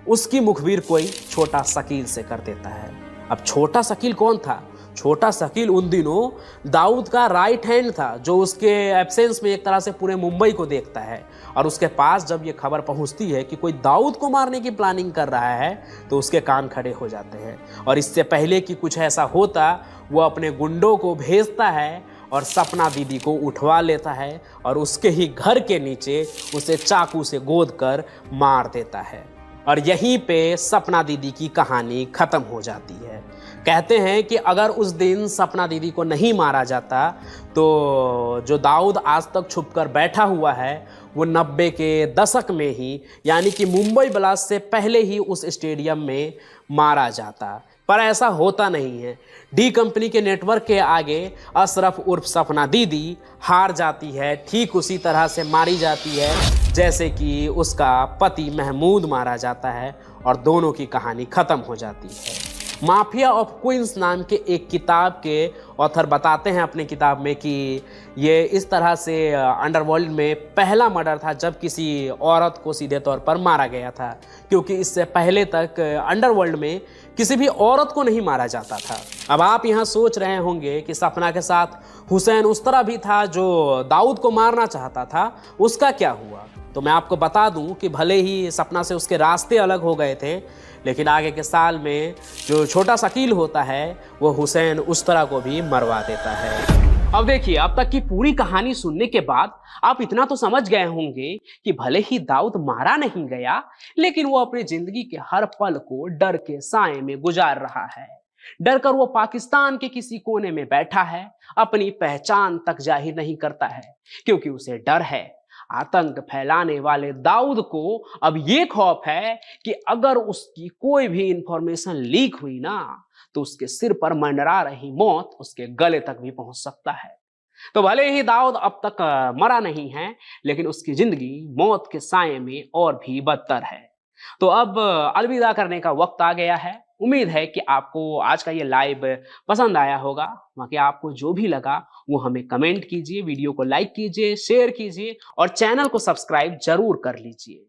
उसकी मुखबिर कोई छोटा शकील से कर देता है। अब छोटा शकील कौन था? छोटा शकील उन दिनों दाऊद का राइट हैंड था, जो उसके एब्सेंस में एक तरह से पूरे मुंबई को देखता है। और उसके पास जब ये खबर पहुंचती है कि कोई दाऊद को मारने की प्लानिंग कर रहा है, तो उसके कान खड़े हो जाते हैं। और इससे पहले कि कुछ ऐसा होता, वो अपने गुंडों को भेजता है और सपना दीदी को उठवा लेता है और उसके ही घर के नीचे उसे चाकू से गोद कर मार देता है। और यहीं पे सपना दीदी की कहानी खत्म हो जाती है। कहते हैं कि अगर उस दिन सपना दीदी को नहीं मारा जाता तो जो दाऊद आज तक छुपकर बैठा हुआ है वो 90 के दशक में ही, यानी कि मुंबई ब्लास्ट से पहले ही उस स्टेडियम में मारा जाता। पर ऐसा होता नहीं है। डी कंपनी के नेटवर्क के आगे अशरफ उर्फ सपना दीदी हार जाती है, ठीक उसी तरह से मारी जाती है जैसे कि उसका पति महमूद मारा जाता है, और दोनों की कहानी खत्म हो जाती है। माफिया ऑफ क्वींस नाम के एक किताब के ऑथर बताते हैं अपने किताब में कि ये इस तरह से अंडरवर्ल्ड में पहला मर्डर था जब किसी औरत को सीधे तौर पर मारा गया था, क्योंकि इससे पहले तक अंडरवर्ल्ड में किसी भी औरत को नहीं मारा जाता था। अब आप यहाँ सोच रहे होंगे कि सपना के साथ हुसैन उस तरह भी था जो दाऊद को मारना चाहता था, उसका क्या हुआ? तो मैं आपको बता दूं कि भले ही सपना से उसके रास्ते अलग हो गए थे, लेकिन आगे के साल में जो छोटा शकील होता है वो हुसैन उस तरह को भी मरवा देता है। अब देखिए, अब तक की पूरी कहानी सुनने के बाद आप इतना तो समझ गए होंगे कि भले ही दाऊद मारा नहीं गया, लेकिन वो अपनी जिंदगी के हर पल को डर के साए में गुजार रहा है। डर कर वो पाकिस्तान के किसी कोने में बैठा है, अपनी पहचान तक जाहिर नहीं करता है, क्योंकि उसे डर है। आतंक फैलाने वाले दाऊद को अब ये खौफ है कि अगर उसकी कोई भी इंफॉर्मेशन लीक हुई ना, तो उसके सिर पर मंडरा रही मौत उसके गले तक भी पहुंच सकता है। तो भले ही दाऊद अब तक मरा नहीं है, लेकिन उसकी जिंदगी मौत के साए में और भी बदतर है। तो अब अलविदा करने का वक्त आ गया है। उम्मीद है कि आपको आज का ये लाइव पसंद आया होगा। बाकी आपको जो भी लगा वो हमें कमेंट कीजिए, वीडियो को लाइक कीजिए, शेयर कीजिए और चैनल को सब्सक्राइब जरूर कर लीजिए।